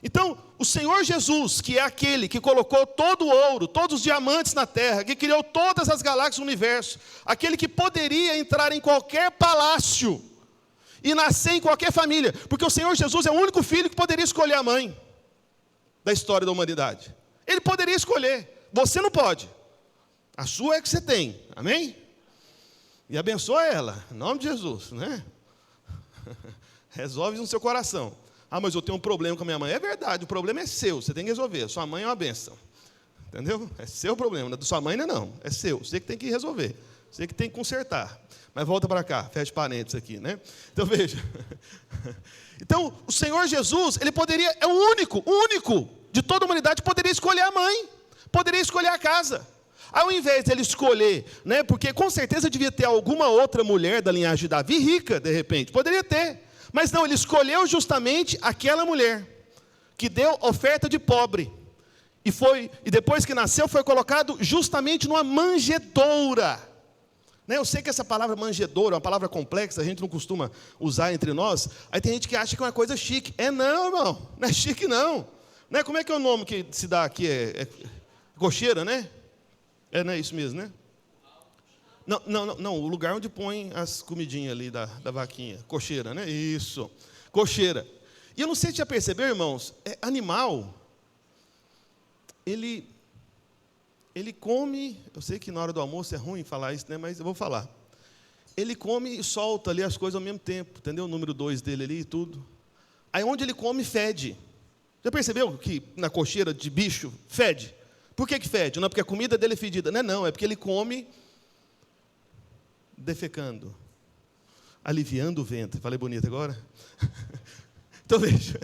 Então, o Senhor Jesus, que é aquele que colocou todo o ouro, todos os diamantes na terra, que criou todas as galáxias do universo, aquele que poderia entrar em qualquer palácio e nascer em qualquer família, porque o Senhor Jesus é o único filho que poderia escolher a mãe da história da humanidade. Ele poderia escolher, você não pode. A sua é que você tem, amém? E abençoa ela, em nome de Jesus, né? Resolve no seu coração. Ah, mas eu tenho um problema com a minha mãe. É verdade, o problema é seu, você tem que resolver. Sua mãe é uma bênção. Entendeu? É seu problema, da sua mãe não, é seu. Você que tem que resolver, você que tem que consertar. Mas volta para cá, fecha parênteses aqui, né? Então veja. Então, o Senhor Jesus, ele poderia, é o único de toda a humanidade, poderia escolher a mãe, poderia escolher a casa. Ao invés de ele escolher, né, porque com certeza devia ter alguma outra mulher da linhagem de Davi rica, de repente, poderia ter. Mas não, ele escolheu justamente aquela mulher, que deu oferta de pobre. E depois que nasceu, foi colocado justamente numa manjedoura. Né, eu sei que essa palavra manjedoura é uma palavra complexa, a gente não costuma usar entre nós. Aí tem gente que acha que é uma coisa chique. Não, irmão, não é chique não. Né, como é que é o nome que se dá aqui? É cocheira, né? Não é isso mesmo, né? Não, o lugar onde põe as comidinhas ali da vaquinha. Cocheira, né? Isso, cocheira. E eu não sei se já percebeu, irmãos, animal, ele come, eu sei que na hora do almoço é ruim falar isso, né? Mas eu vou falar. Ele come e solta ali as coisas ao mesmo tempo, entendeu? O número 2 dele ali e tudo. Aí onde ele come, fede. Já percebeu que na cocheira de bicho, fede? Por que fede? Não é porque a comida dele é fedida. Não, é porque ele come defecando, aliviando o ventre. Falei bonito agora? Então veja.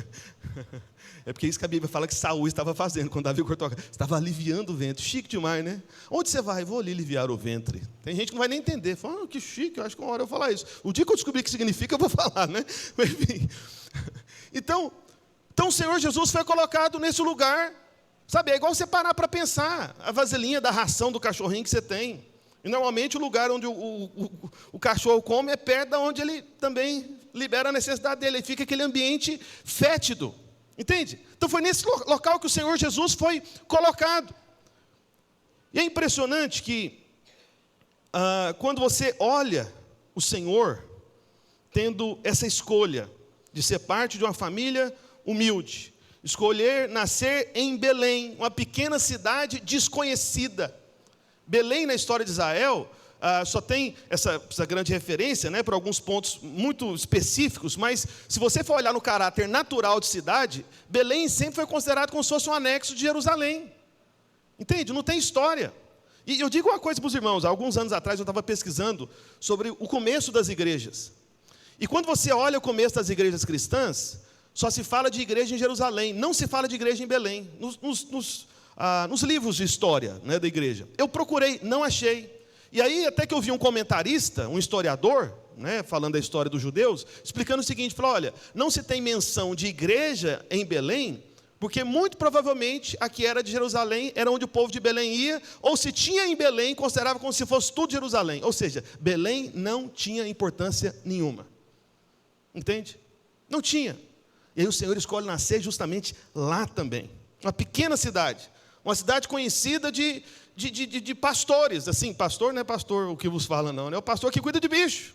É porque isso que a Bíblia fala que Saul estava fazendo, quando Davi cortou a cabeça. Estava aliviando o ventre. Chique demais, né? Onde você vai? Vou ali aliviar o ventre. Tem gente que não vai nem entender. Fala, que chique, eu acho que uma hora eu vou falar isso. O dia que eu descobrir o que significa, eu vou falar, né? Mas, enfim. Então o Senhor Jesus foi colocado nesse lugar. Sabe, é igual você parar para pensar. A vasilhinha da ração do cachorrinho que você tem. E normalmente o lugar onde o cachorro come é perto de onde ele também libera a necessidade dele. E fica aquele ambiente fétido. Entende? Então foi nesse local que o Senhor Jesus foi colocado. E é impressionante que, quando você olha o Senhor tendo essa escolha de ser parte de uma família humilde, escolher nascer em Belém, uma pequena cidade desconhecida. Belém, na história de Israel, só tem essa grande referência, né, para alguns pontos muito específicos, mas se você for olhar no caráter natural de cidade, Belém sempre foi considerado como se fosse um anexo de Jerusalém. Entende? Não tem história. E eu digo uma coisa para os irmãos, há alguns anos atrás eu estava pesquisando sobre o começo das igrejas. E quando você olha o começo das igrejas cristãs, só se fala de igreja em Jerusalém, não se fala de igreja em Belém, nos livros de história, né, da igreja. Eu procurei, não achei. E aí até que eu vi um comentarista, um historiador, né, falando da história dos judeus, explicando o seguinte, falou, olha, não se tem menção de igreja em Belém, porque muito provavelmente a que era de Jerusalém era onde o povo de Belém ia, ou se tinha em Belém, considerava como se fosse tudo Jerusalém. Ou seja, Belém não tinha importância nenhuma. Entende? Não tinha. E aí o Senhor escolhe nascer justamente lá também. Uma pequena cidade. Uma cidade conhecida de pastores. Assim, pastor não é pastor o que vos fala não. É o pastor que cuida de bicho.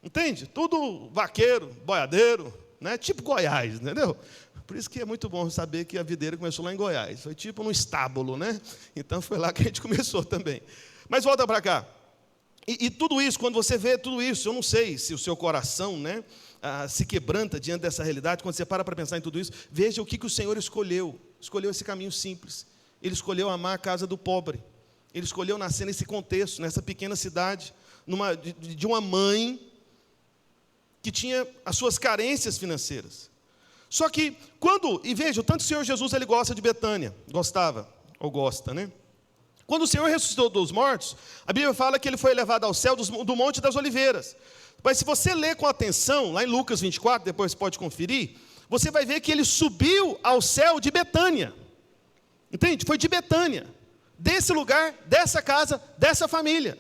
Entende? Tudo vaqueiro, boiadeiro, né? Tipo Goiás, entendeu? Por isso que é muito bom saber que a videira começou lá em Goiás. Foi tipo num estábulo, né? Então foi lá que a gente começou também. Mas volta para cá. E tudo isso, quando você vê tudo isso, eu não sei se o seu coração, né, se quebranta diante dessa realidade, quando você para pensar em tudo isso, veja o que o Senhor escolheu. Escolheu esse caminho simples. Ele escolheu amar a casa do pobre. Ele escolheu nascer nesse contexto, nessa pequena cidade, de uma mãe que tinha as suas carências financeiras. Só que e veja, tanto o Senhor Jesus ele gosta de Betânia, gostava, ou gosta, né? Quando o Senhor ressuscitou dos mortos, a Bíblia fala que ele foi elevado ao céu do Monte das Oliveiras. Mas se você ler com atenção, lá em Lucas 24, depois você pode conferir, você vai ver que ele subiu ao céu de Betânia. Entende? Foi de Betânia. Desse lugar, dessa casa, dessa família.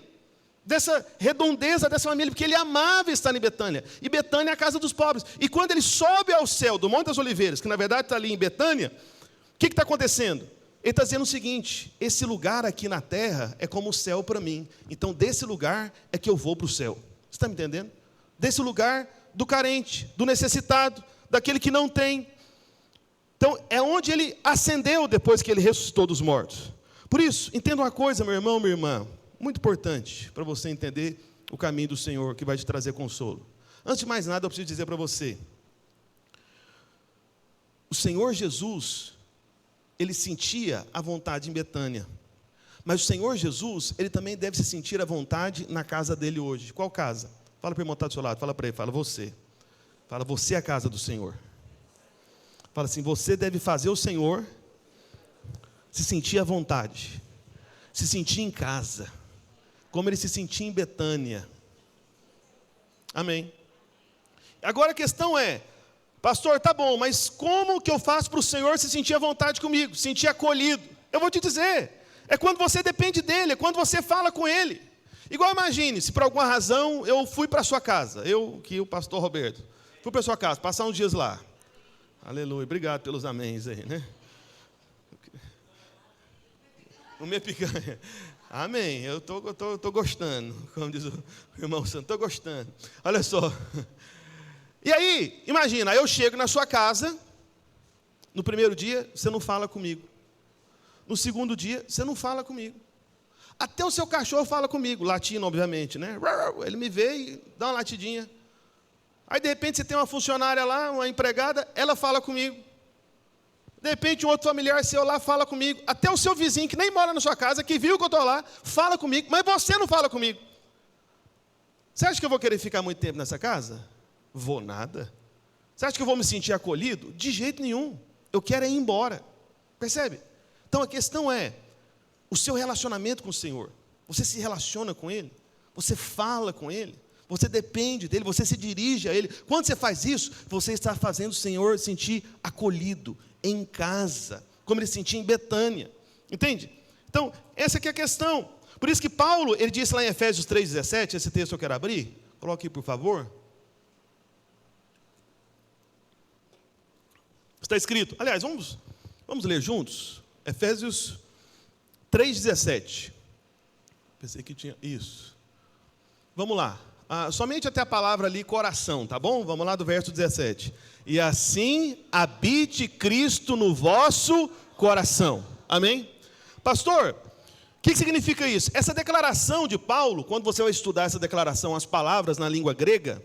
Dessa redondeza dessa família, porque ele amava estar em Betânia. E Betânia é a casa dos pobres. E quando ele sobe ao céu do Monte das Oliveiras, que na verdade está ali em Betânia, o que está acontecendo? Ele está dizendo o seguinte, esse lugar aqui na terra é como o céu para mim. Então desse lugar é que eu vou para o céu. Você está me entendendo? Desse lugar do carente, do necessitado, daquele que não tem. Então é onde ele ascendeu depois que ele ressuscitou dos mortos. Por isso, entenda uma coisa, meu irmão, minha irmã, muito importante para você entender o caminho do Senhor que vai te trazer consolo. Antes de mais nada, eu preciso dizer para você, o Senhor Jesus, ele sentia a vontade em Betânia. Mas o Senhor Jesus, ele também deve se sentir à vontade na casa dele hoje. Qual casa? Fala para o irmão que está do seu lado, fala para ele, fala você. Fala, você é a casa do Senhor. Fala assim, você deve fazer o Senhor se sentir à vontade. Se sentir em casa. Como ele se sentia em Betânia. Amém. Agora a questão é, pastor, tá bom, mas como que eu faço para o Senhor se sentir à vontade comigo, se sentir acolhido? Eu vou te dizer, é quando você depende dEle, é quando você fala com Ele. Igual imagine, se por alguma razão eu fui para a sua casa, o pastor Roberto, fui para a sua casa, passar uns dias lá. Aleluia, obrigado pelos améns aí, né? Comer picanha. Amém, eu tô gostando, como diz o irmão Santo, estou gostando. Olha só. E aí, imagina, eu chego na sua casa, no primeiro dia, você não fala comigo. no segundo dia, você não fala comigo. Até o seu cachorro fala comigo, latindo, obviamente, né? Ele me vê e dá uma latidinha. Aí, de repente, você tem uma funcionária lá, uma empregada, ela fala comigo. De repente, um outro familiar seu lá fala comigo. Até o seu vizinho, que nem mora na sua casa, que viu que eu estou lá, fala comigo, mas você não fala comigo. Você acha que eu vou querer ficar muito tempo nessa casa? Vou nada. Você acha que eu vou me sentir acolhido? De jeito nenhum. Eu quero é ir embora. Percebe? Então, a questão é, o seu relacionamento com o Senhor. Você se relaciona com Ele? Você fala com Ele? Você depende dEle? Você se dirige a Ele? Quando você faz isso, você está fazendo o Senhor sentir acolhido, em casa, como Ele se sentia em Betânia. Entende? Então, essa aqui é a questão. Por isso que Paulo, ele disse lá em Efésios 3,17, esse texto eu quero abrir. Coloque aí, por favor. Está escrito, aliás, vamos ler juntos? Efésios 3,17. Pensei que tinha isso. Vamos lá. Somente até a palavra ali, coração, tá bom? Vamos lá do verso 17. E assim habite Cristo no vosso coração. Amém? Pastor, o que significa isso? Essa declaração de Paulo, quando você vai estudar essa declaração, as palavras na língua grega,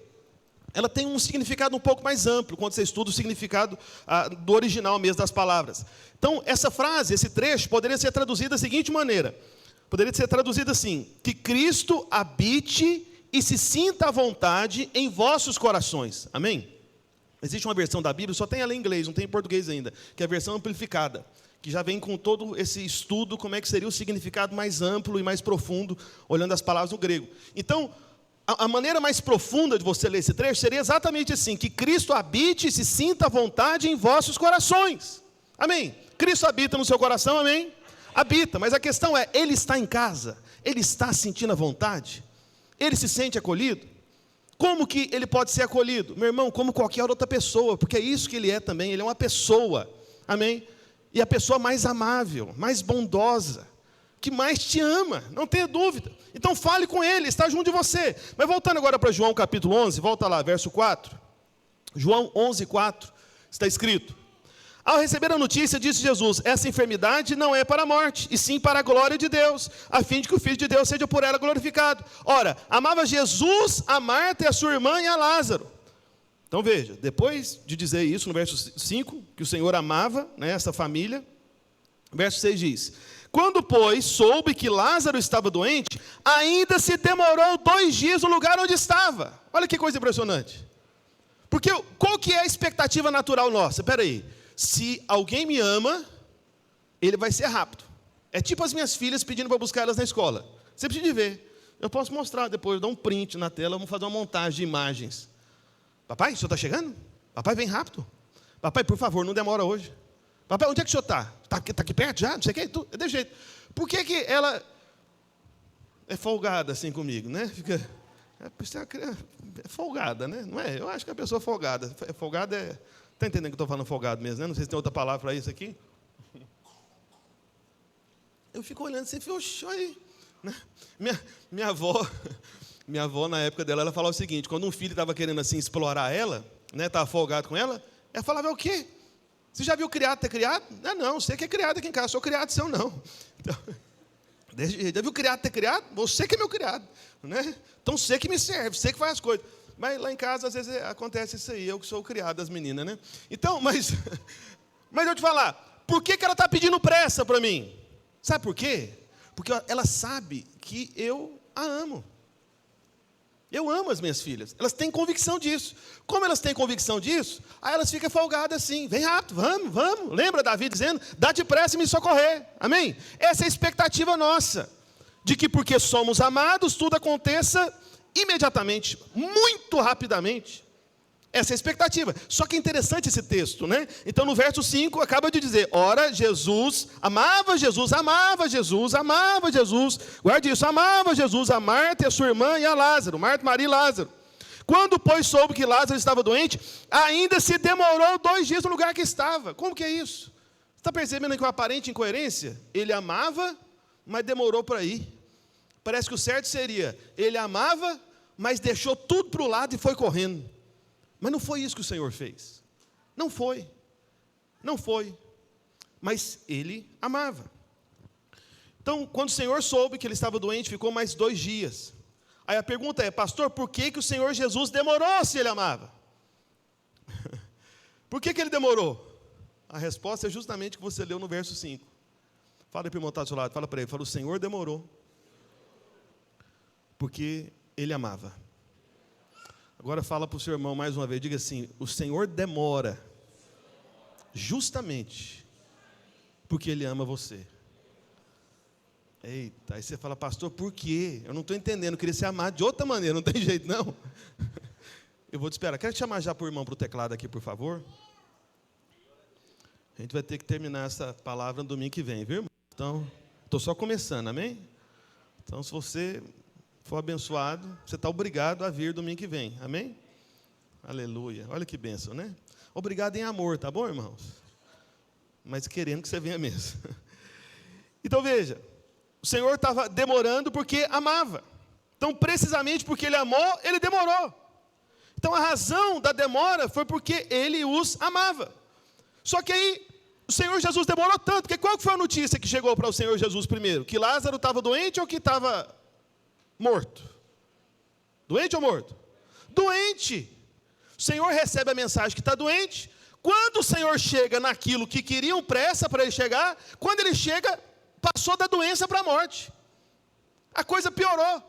ela tem um significado um pouco mais amplo, quando você estuda o significado do original mesmo das palavras. Então, essa frase, esse trecho, poderia ser traduzido da seguinte maneira. Poderia ser traduzido assim, que Cristo habite e se sinta à vontade em vossos corações. Amém? Existe uma versão da Bíblia, só tem ela em inglês, não tem em português ainda, que é a versão amplificada, que já vem com todo esse estudo, como é que seria o significado mais amplo e mais profundo, olhando as palavras no grego. Então, a maneira mais profunda de você ler esse trecho seria exatamente assim, que Cristo habite e se sinta à vontade em vossos corações. Amém? Cristo habita no seu coração, amém? Habita, mas a questão é, Ele está em casa? Ele está sentindo a vontade? Ele se sente acolhido? Como que ele pode ser acolhido? Meu irmão, como qualquer outra pessoa, porque é isso que ele é também, ele é uma pessoa, amém? E a pessoa mais amável, mais bondosa, que mais te ama, não tenha dúvida. Então fale com ele, está junto de você. Mas voltando agora para João capítulo 11, volta lá, verso 4. João 11, 4, está escrito. Ao receber a notícia, disse Jesus, essa enfermidade não é para a morte, e sim para a glória de Deus, a fim de que o Filho de Deus seja por ela glorificado. Ora, amava Jesus a Marta e a sua irmã e a Lázaro. Então veja, depois de dizer isso no verso 5, que o Senhor amava, né, essa família, verso 6 diz, quando, pois, soube que Lázaro estava doente, ainda se demorou 2 dias no lugar onde estava. Olha que coisa impressionante. Porque qual que é a expectativa natural nossa? Espera aí. Se alguém me ama, ele vai ser rápido. É tipo as minhas filhas pedindo para buscar elas na escola. Você precisa de ver. Eu posso mostrar depois, eu dou um print na tela, vamos fazer uma montagem de imagens. Papai, o senhor está chegando? Papai, vem rápido. Papai, por favor, não demora hoje. Papai, onde é que o senhor está? Está aqui perto já? Não sei o que. É desse jeito. Por que ela é folgada assim comigo, né? É folgada, né? Não é? Eu acho que a pessoa folgada. Folgada é... Está entendendo que eu estou falando folgado mesmo, né? Não sei se tem outra palavra para isso aqui. Eu fico olhando assim, oxe, aí. Minha avó, na época dela, ela falava o seguinte, quando um filho estava querendo assim explorar ela, né, estava folgado com ela falava, é o quê? Você já viu criado ter criado? Não, você que é criado aqui em casa, sou criado seu não. Então, já viu criado ter criado? Você que é meu criado, né? Então você que me serve, você que faz as coisas. Mas lá em casa, às vezes, acontece isso aí, eu que sou o criado das meninas, né? Então, mas eu vou te falar, por que ela está pedindo pressa para mim? Sabe por quê? Porque ela sabe que eu a amo. Eu amo as minhas filhas, elas têm convicção disso. Como elas têm convicção disso, aí elas ficam folgadas assim, vem rápido, vamos. Lembra Davi dizendo, dá depressa e me socorrer, amém? Essa é a expectativa nossa, de que porque somos amados, tudo aconteça imediatamente, muito rapidamente. Essa é a expectativa. Só que é interessante esse texto, né? Então no verso 5 acaba de dizer, ora, Jesus, amava Jesus, guarde isso, amava Jesus, a Marta e a sua irmã e a Lázaro, Marta, Maria e Lázaro. Quando, pois, soube que Lázaro estava doente, ainda se demorou 2 dias no lugar que estava. Como que é isso? Você está percebendo aqui uma aparente incoerência? Ele amava, mas demorou para ir. Parece que o certo seria, ele amava, mas deixou tudo para o lado e foi correndo. Mas não foi isso que o Senhor fez. Não foi. Mas ele amava. Então, quando o Senhor soube que ele estava doente, ficou mais 2 dias. Aí a pergunta é, pastor, por que o Senhor Jesus demorou se ele amava? Por que ele demorou? A resposta é justamente o que você leu no verso 5. Fala para o irmão que está do seu lado, fala para ele, o Senhor demorou, porque ele amava. Agora fala para o seu irmão mais uma vez, diga assim, o Senhor demora, justamente, porque ele ama você. Eita, aí você fala, pastor, por quê? Eu não estou entendendo, eu queria ser amado de outra maneira, não tem jeito não. Eu vou te esperar, quero te chamar já para o irmão para o teclado aqui, por favor. A gente vai ter que terminar essa palavra no domingo que vem, viu, irmão? Então, estou só começando, amém? Então, se você for abençoado, você está obrigado a vir domingo que vem, amém? Aleluia, olha que bênção, né? Obrigado em amor, tá bom, irmãos? Mas querendo que você venha mesmo. Então, veja, o Senhor estava demorando porque amava. Então, precisamente porque ele amou, ele demorou. Então, a razão da demora foi porque ele os amava. Só que aí, o Senhor Jesus demorou tanto, porque qual foi a notícia que chegou para o Senhor Jesus primeiro? Que Lázaro estava doente ou que estava morto? Doente ou morto? Doente. O Senhor recebe a mensagem que está doente. Quando o Senhor chega naquilo que queriam pressa para ele chegar, quando ele chega, passou da doença para a morte. A coisa piorou.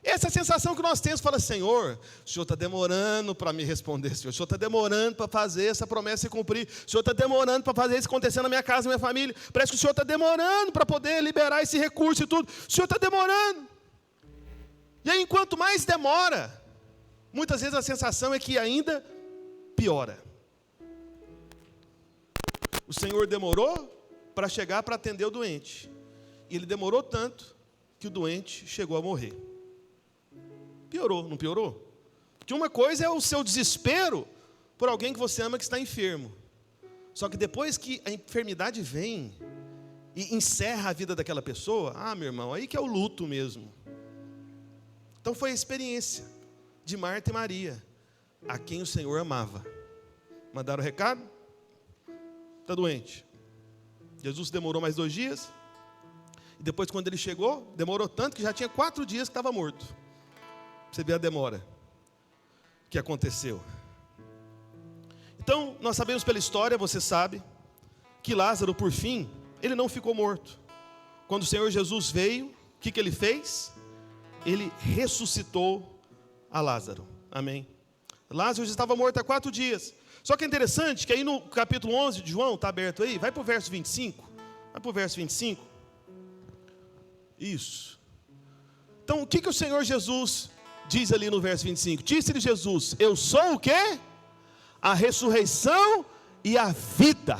Essa é a sensação que nós temos, fala, Senhor, o Senhor está demorando para me responder, Senhor. O Senhor está demorando para fazer essa promessa se cumprir. O Senhor está demorando para fazer isso acontecer na minha casa, na minha família. Parece que o Senhor está demorando para poder liberar esse recurso e tudo. O Senhor está demorando. E aí, enquanto mais demora, muitas vezes a sensação é que ainda piora. O Senhor demorou para chegar para atender o doente. E ele demorou tanto que o doente chegou a morrer. Piorou, não piorou? Que uma coisa é o seu desespero por alguém que você ama que está enfermo. Só que depois que a enfermidade vem e encerra a vida daquela pessoa, meu irmão, aí que é o luto mesmo. Então foi a experiência de Marta e Maria, a quem o Senhor amava. Mandaram o recado? Está doente. Jesus demorou mais 2 dias. E depois, quando ele chegou, demorou tanto que já tinha 4 dias que estava morto. Você vê a demora que aconteceu. Então, nós sabemos pela história, você sabe, que Lázaro, por fim, ele não ficou morto. Quando o Senhor Jesus veio, o que ele fez? Ele ressuscitou a Lázaro. Amém? Lázaro já estava morto há 4 dias. Só que é interessante que aí no capítulo 11 de João, está aberto aí, vai para o verso 25. Vai para o verso 25. Isso. Então, o que o Senhor Jesus diz ali no verso 25? Disse-lhe Jesus, eu sou o quê? A ressurreição e a vida.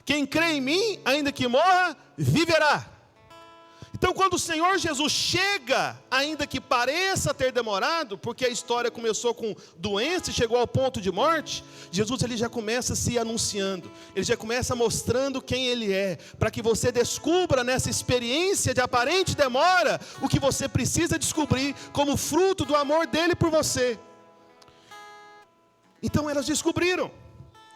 Quem crê em mim, ainda que morra, viverá. Então, quando o Senhor Jesus chega, ainda que pareça ter demorado, porque a história começou com doença e chegou ao ponto de morte, Jesus ele já começa se anunciando, ele já começa mostrando quem ele é, para que você descubra nessa experiência de aparente demora, o que você precisa descobrir como fruto do amor dele por você. Então elas descobriram.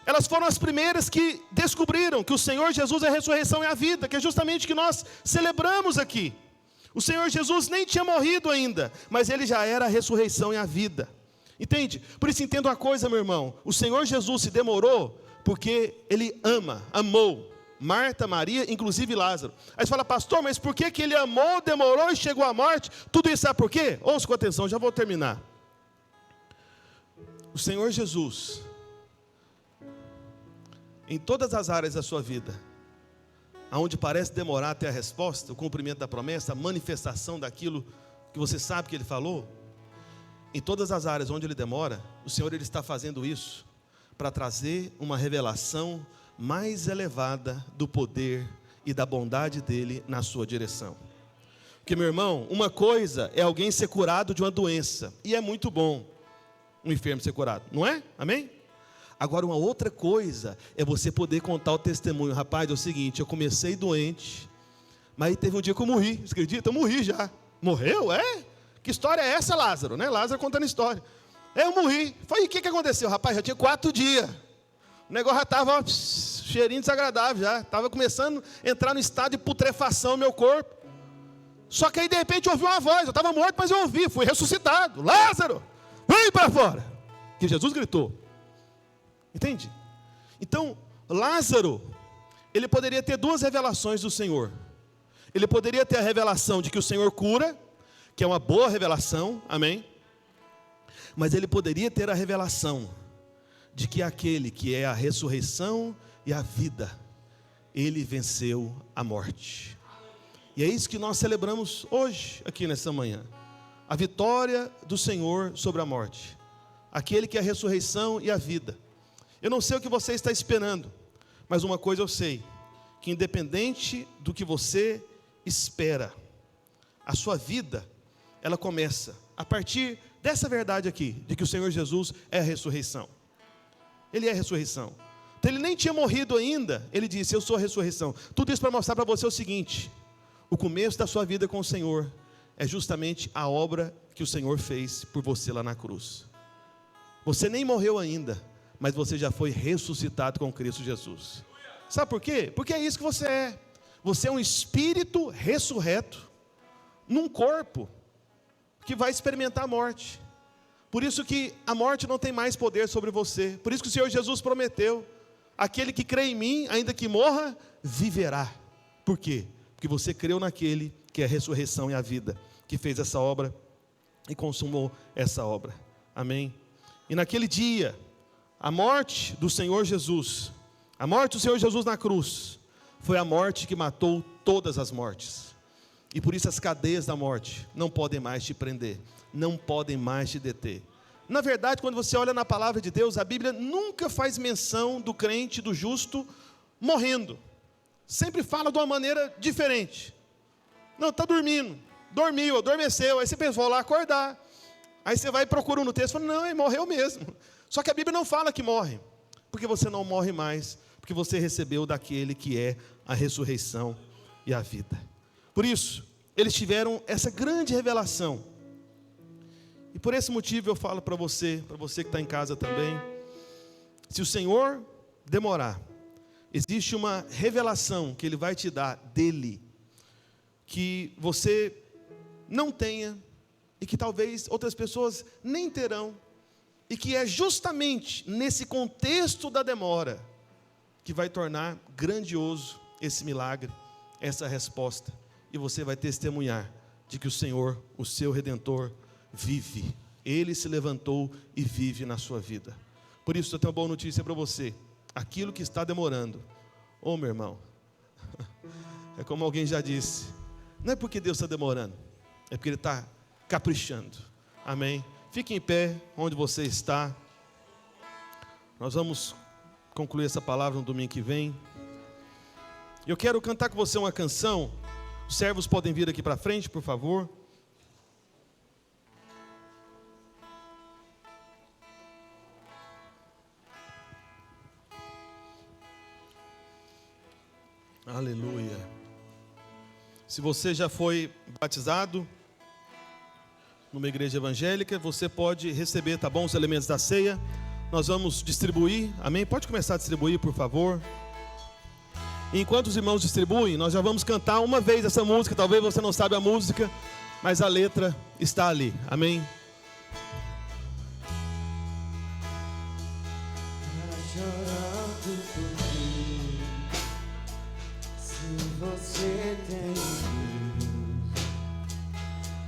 Elas foram as primeiras que descobriram que o Senhor Jesus é a ressurreição e a vida, que é justamente o que nós celebramos aqui. O Senhor Jesus nem tinha morrido ainda, mas ele já era a ressurreição e a vida. Entende? Por isso entenda uma coisa, meu irmão. O Senhor Jesus se demorou porque ele amou Marta, Maria, inclusive Lázaro. Aí você fala, pastor, mas por que ele amou, demorou e chegou à morte? Tudo isso sabe por quê? Ouça com atenção, já vou terminar. O Senhor Jesus, em todas as áreas da sua vida, aonde parece demorar até a resposta, o cumprimento da promessa, a manifestação daquilo que você sabe que ele falou, em todas as áreas onde ele demora, o Senhor ele está fazendo isso para trazer uma revelação mais elevada do poder e da bondade dele na sua direção. Porque, meu irmão, uma coisa é alguém ser curado de uma doença, e é muito bom um enfermo ser curado, não é? Amém? Agora, uma outra coisa é você poder contar o testemunho. Rapaz, é o seguinte, eu comecei doente, mas aí teve um dia que eu morri. Você acredita? Eu morri já. Morreu? É? Que história é essa, Lázaro? Né? Lázaro contando história. Eu morri. Foi, e o que aconteceu? Rapaz, já tinha 4 dias. O negócio já estava cheirinho desagradável, já estava começando a entrar no estado de putrefação no meu corpo. Só que aí de repente eu ouvi uma voz, eu estava morto, mas eu ouvi, fui ressuscitado. Lázaro, vem para fora. Que Jesus gritou. Entende? Então, Lázaro, ele poderia ter duas revelações do Senhor. Ele poderia ter a revelação de que o Senhor cura, que é uma boa revelação, amém? Mas ele poderia ter a revelação de que aquele que é a ressurreição e a vida, ele venceu a morte. E é isso que nós celebramos hoje, aqui nessa manhã. A vitória do Senhor sobre a morte. Aquele que é a ressurreição e a vida. Eu não sei o que você está esperando, mas uma coisa eu sei, que independente do que você espera, a sua vida, ela começa a partir dessa verdade aqui, de que o Senhor Jesus é a ressurreição. Ele é a ressurreição. Então ele nem tinha morrido ainda, ele disse, eu sou a ressurreição. Tudo isso para mostrar para você o seguinte, o começo da sua vida com o Senhor é justamente a obra que o Senhor fez por você lá na cruz. Você nem morreu ainda, mas você já foi ressuscitado com Cristo Jesus. Sabe por quê? Porque é isso que você é. Você é um espírito ressurreto num corpo que vai experimentar a morte. Por isso que a morte não tem mais poder sobre você. Por isso que o Senhor Jesus prometeu, aquele que crê em mim, ainda que morra, viverá. Por quê? Porque você creu naquele que é a ressurreição e a vida, que fez essa obra e consumou essa obra. Amém? E naquele dia, a morte do Senhor Jesus, a morte do Senhor Jesus na cruz, foi a morte que matou todas as mortes. E por isso as cadeias da morte não podem mais te prender, não podem mais te deter. Na verdade, quando você olha na palavra de Deus, a Bíblia nunca faz menção do crente, do justo, morrendo. Sempre fala de uma maneira diferente. Não, está dormindo, dormiu, adormeceu, aí você pensa, vou lá acordar. Aí você vai e procura no texto, fala, não, ele morreu mesmo. Só que a Bíblia não fala que morre, porque você não morre mais, porque você recebeu daquele que é a ressurreição e a vida. Por isso, eles tiveram essa grande revelação. E por esse motivo eu falo para você que está em casa também, se o Senhor demorar, existe uma revelação que Ele vai te dar dEle, que você não tenha, e que talvez outras pessoas nem terão, e que é justamente nesse contexto da demora, que vai tornar grandioso esse milagre, essa resposta, e você vai testemunhar de que o Senhor, o seu Redentor, vive. Ele se levantou e vive na sua vida. Por isso eu tenho uma boa notícia para você, aquilo que está demorando, meu irmão, é como alguém já disse, não é porque Deus está demorando, é porque Ele está caprichando. Amém? Fique em pé onde você está. Nós vamos concluir essa palavra no domingo que vem. Eu quero cantar com você uma canção. Os servos podem vir aqui para frente, por favor. Aleluia. Se você já foi batizado numa igreja evangélica, você pode receber, tá bom, os elementos da ceia. Nós vamos distribuir, amém? Pode começar a distribuir, por favor. E enquanto os irmãos distribuem, nós já vamos cantar uma vez essa música. Talvez você não saiba a música, mas a letra está ali, amém? Você tem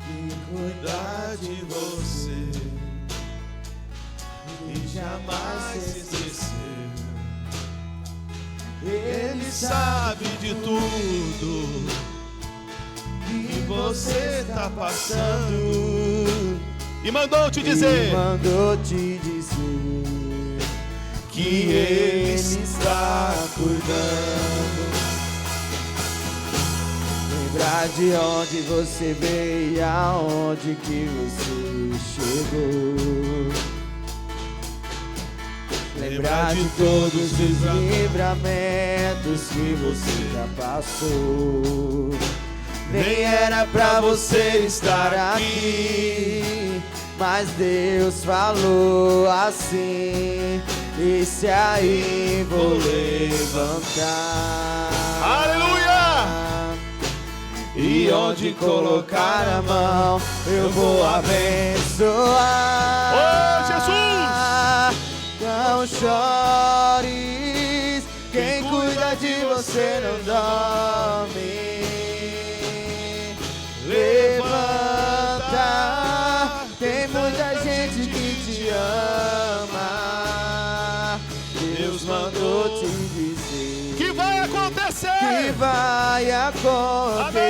que cuidar de você e jamais esquecer. Ele sabe de tudo que você está passando e mandou te dizer que Ele está cuidando. Lembrar de onde você veio e aonde que você chegou. Lembrar de todos os livramentos que você já passou. Nem era pra você estar aqui, mas Deus falou assim: esse aí vou levantar. Aleluia! E onde colocar a mão, eu vou abençoar. Oh, Jesus! Não chores, quem cuida de você não dorme. Levanta, tem muita gente que te ama. Deus mandou te dizer Que vai acontecer! que vai acontecer.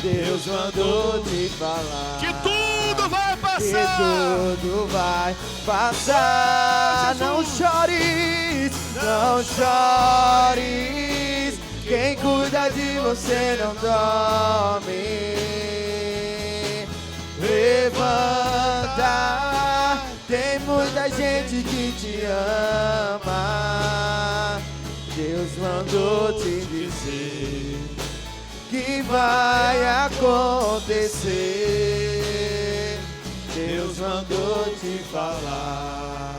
Deus mandou te falar Que tudo vai que passar! tudo vai passar. Não chores, não chores. Quem cuida de você não dorme. Levanta, tem muita gente que te ama. Deus mandou te dizer que vai acontecer. Deus mandou te falar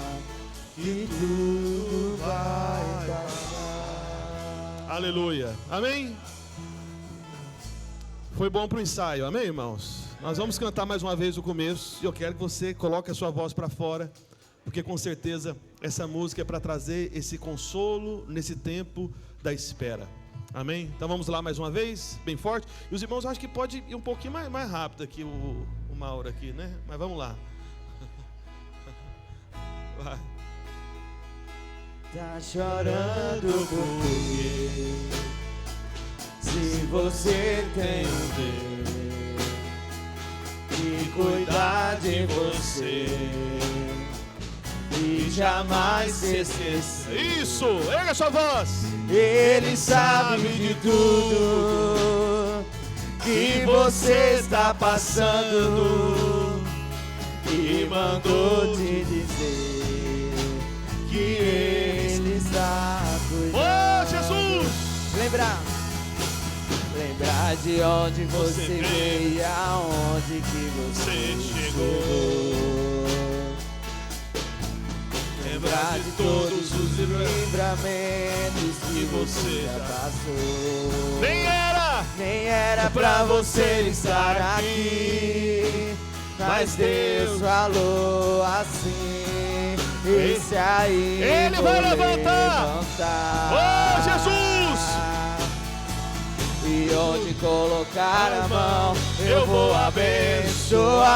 que tudo vai passar. Aleluia. Amém? Foi bom para o ensaio. Amém, irmãos? Nós vamos cantar mais uma vez o começo. E eu quero que você coloque a sua voz para fora. Porque com certeza essa música é para trazer esse consolo nesse tempo da espera. Amém? Então vamos lá mais uma vez, bem forte. E os irmãos, acho que pode ir um pouquinho mais rápido aqui, o Mauro aqui, né? Mas vamos lá. Vai. Tá chorando porque se você tem um Deus que cuidar de você e jamais se esquecer. Isso, erga sua voz. Ele sabe de tudo que você está passando e mandou te dizer que Ele está cuidando. Oh, Jesus! Lembrar de onde você veio e aonde que você chegou. Lembrar de todos os livramentos que você já passou. Nem era pra você estar aqui, mas Deus falou assim: esse aí Ele vai levantar. Oh, Jesus! E onde colocar a mão, eu vou abençoar.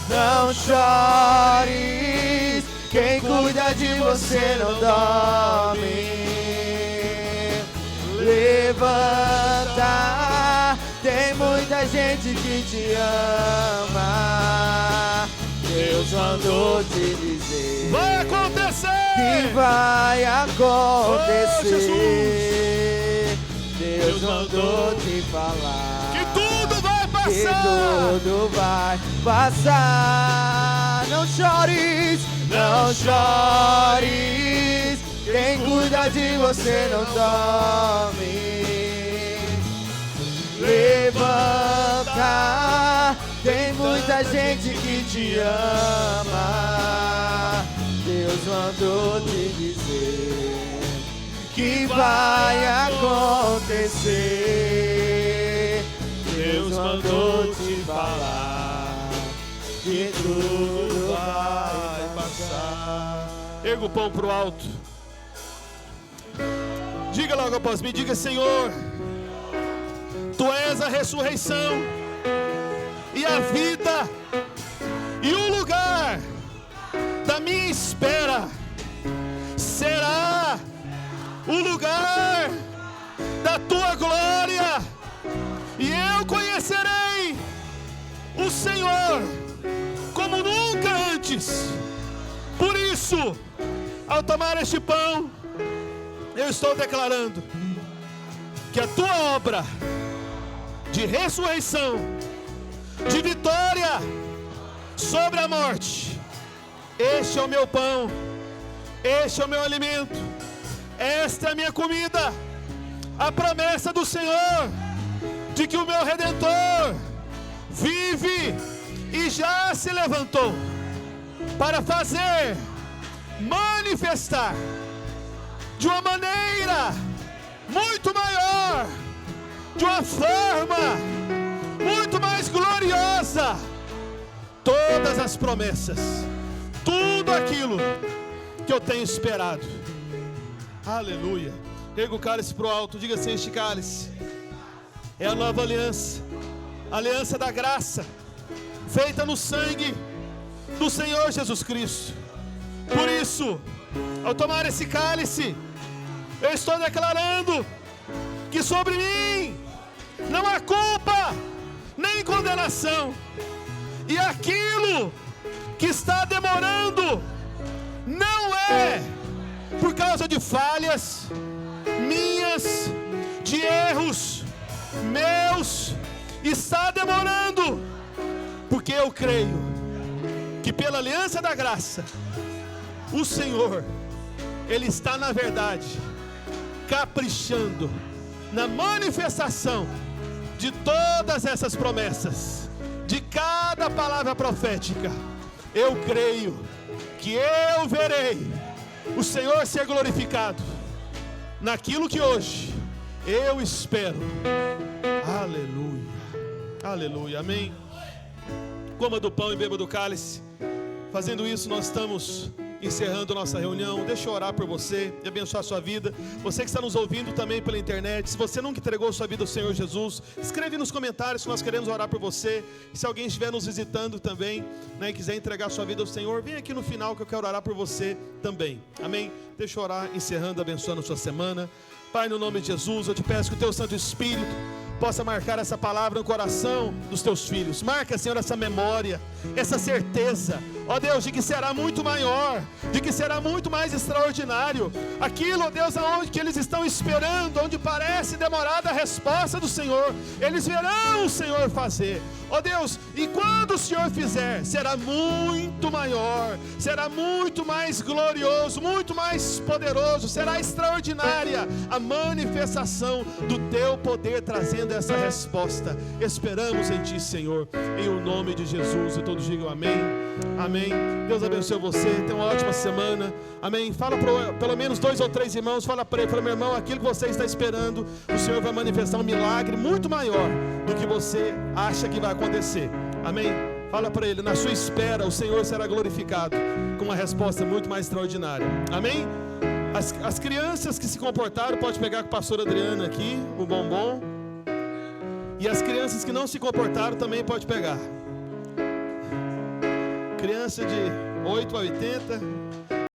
Não chores, quem cuida de você não dorme. Levanta, tem muita gente que te ama. Deus mandou te dizer vai acontecer! que vai acontecer. Oh, Deus mandou te falar que tudo vai que passar! tudo vai passar. Não chores, não chores. Quem cuida de você não dorme. Levanta, tem muita gente que te ama. Deus mandou te dizer que vai acontecer. Deus mandou te falar que tudo vai passar. Erga o pão pro alto. Diga logo após mim, diga: Senhor, Tu és a ressurreição e a vida, e o lugar da minha espera será o lugar da Tua glória, e eu conhecerei o Senhor como nunca antes. Por isso, ao tomar este pão, eu estou declarando que a Tua obra de ressurreição, de vitória sobre a morte, este é o meu pão, este é o meu alimento, esta é a minha comida, a promessa do Senhor de que o meu Redentor vive e já se levantou para fazer, manifestar de uma maneira muito maior, de uma forma muito mais gloriosa, todas as promessas, tudo aquilo que eu tenho esperado. Aleluia. Erga o cálice para o alto, diga assim: este cálice é a nova aliança, a aliança da graça, feita no sangue do Senhor Jesus Cristo. Por isso, ao tomar esse cálice, eu estou declarando que sobre mim não há culpa, nem condenação. E aquilo que está demorando não é por causa de falhas minhas, de erros meus. Está demorando porque eu creio que pela aliança da graça, o Senhor, Ele está na verdade caprichando na manifestação de todas essas promessas, de cada palavra profética. Eu creio que eu verei o Senhor ser glorificado naquilo que hoje eu espero. Aleluia, aleluia, amém. Coma do pão e beba do cálice. Fazendo isso, nós estamos encerrando nossa reunião. Deixa eu orar por você e abençoar a sua vida. Você que está nos ouvindo também pela internet, se você nunca entregou sua vida ao Senhor Jesus, escreve nos comentários que nós queremos orar por você. E se alguém estiver nos visitando também, né, e quiser entregar sua vida ao Senhor, vem aqui no final que eu quero orar por você também, amém? Deixa eu orar, encerrando, abençoando a sua semana. Pai, no nome de Jesus, eu te peço que o teu Santo Espírito possa marcar essa palavra no coração dos teus filhos. Marca, Senhor, essa memória, essa certeza, ó Deus, de que será muito maior, de que será muito mais extraordinário aquilo, ó Deus, aonde que eles estão esperando, onde parece demorada a resposta do Senhor, eles verão o Senhor fazer, ó Deus, e quando o Senhor fizer, será muito maior, será muito mais glorioso, muito mais poderoso, será extraordinária a manifestação do teu poder, trazendo essa resposta. Esperamos em ti, Senhor, em o nome de Jesus. E todos digam amém, amém. Deus abençoe você, tenha uma ótima semana, amém. Fala para pelo menos 2 ou 3 irmãos, fala para ele, fala: meu irmão, aquilo que você está esperando, o Senhor vai manifestar um milagre muito maior do que você acha que vai acontecer, amém. Fala para ele: na sua espera o Senhor será glorificado com uma resposta muito mais extraordinária, amém. As crianças que se comportaram, pode pegar com a pastora Adriana aqui o bombom. E as crianças que não se comportaram também pode pegar. Criança de 8 a 80,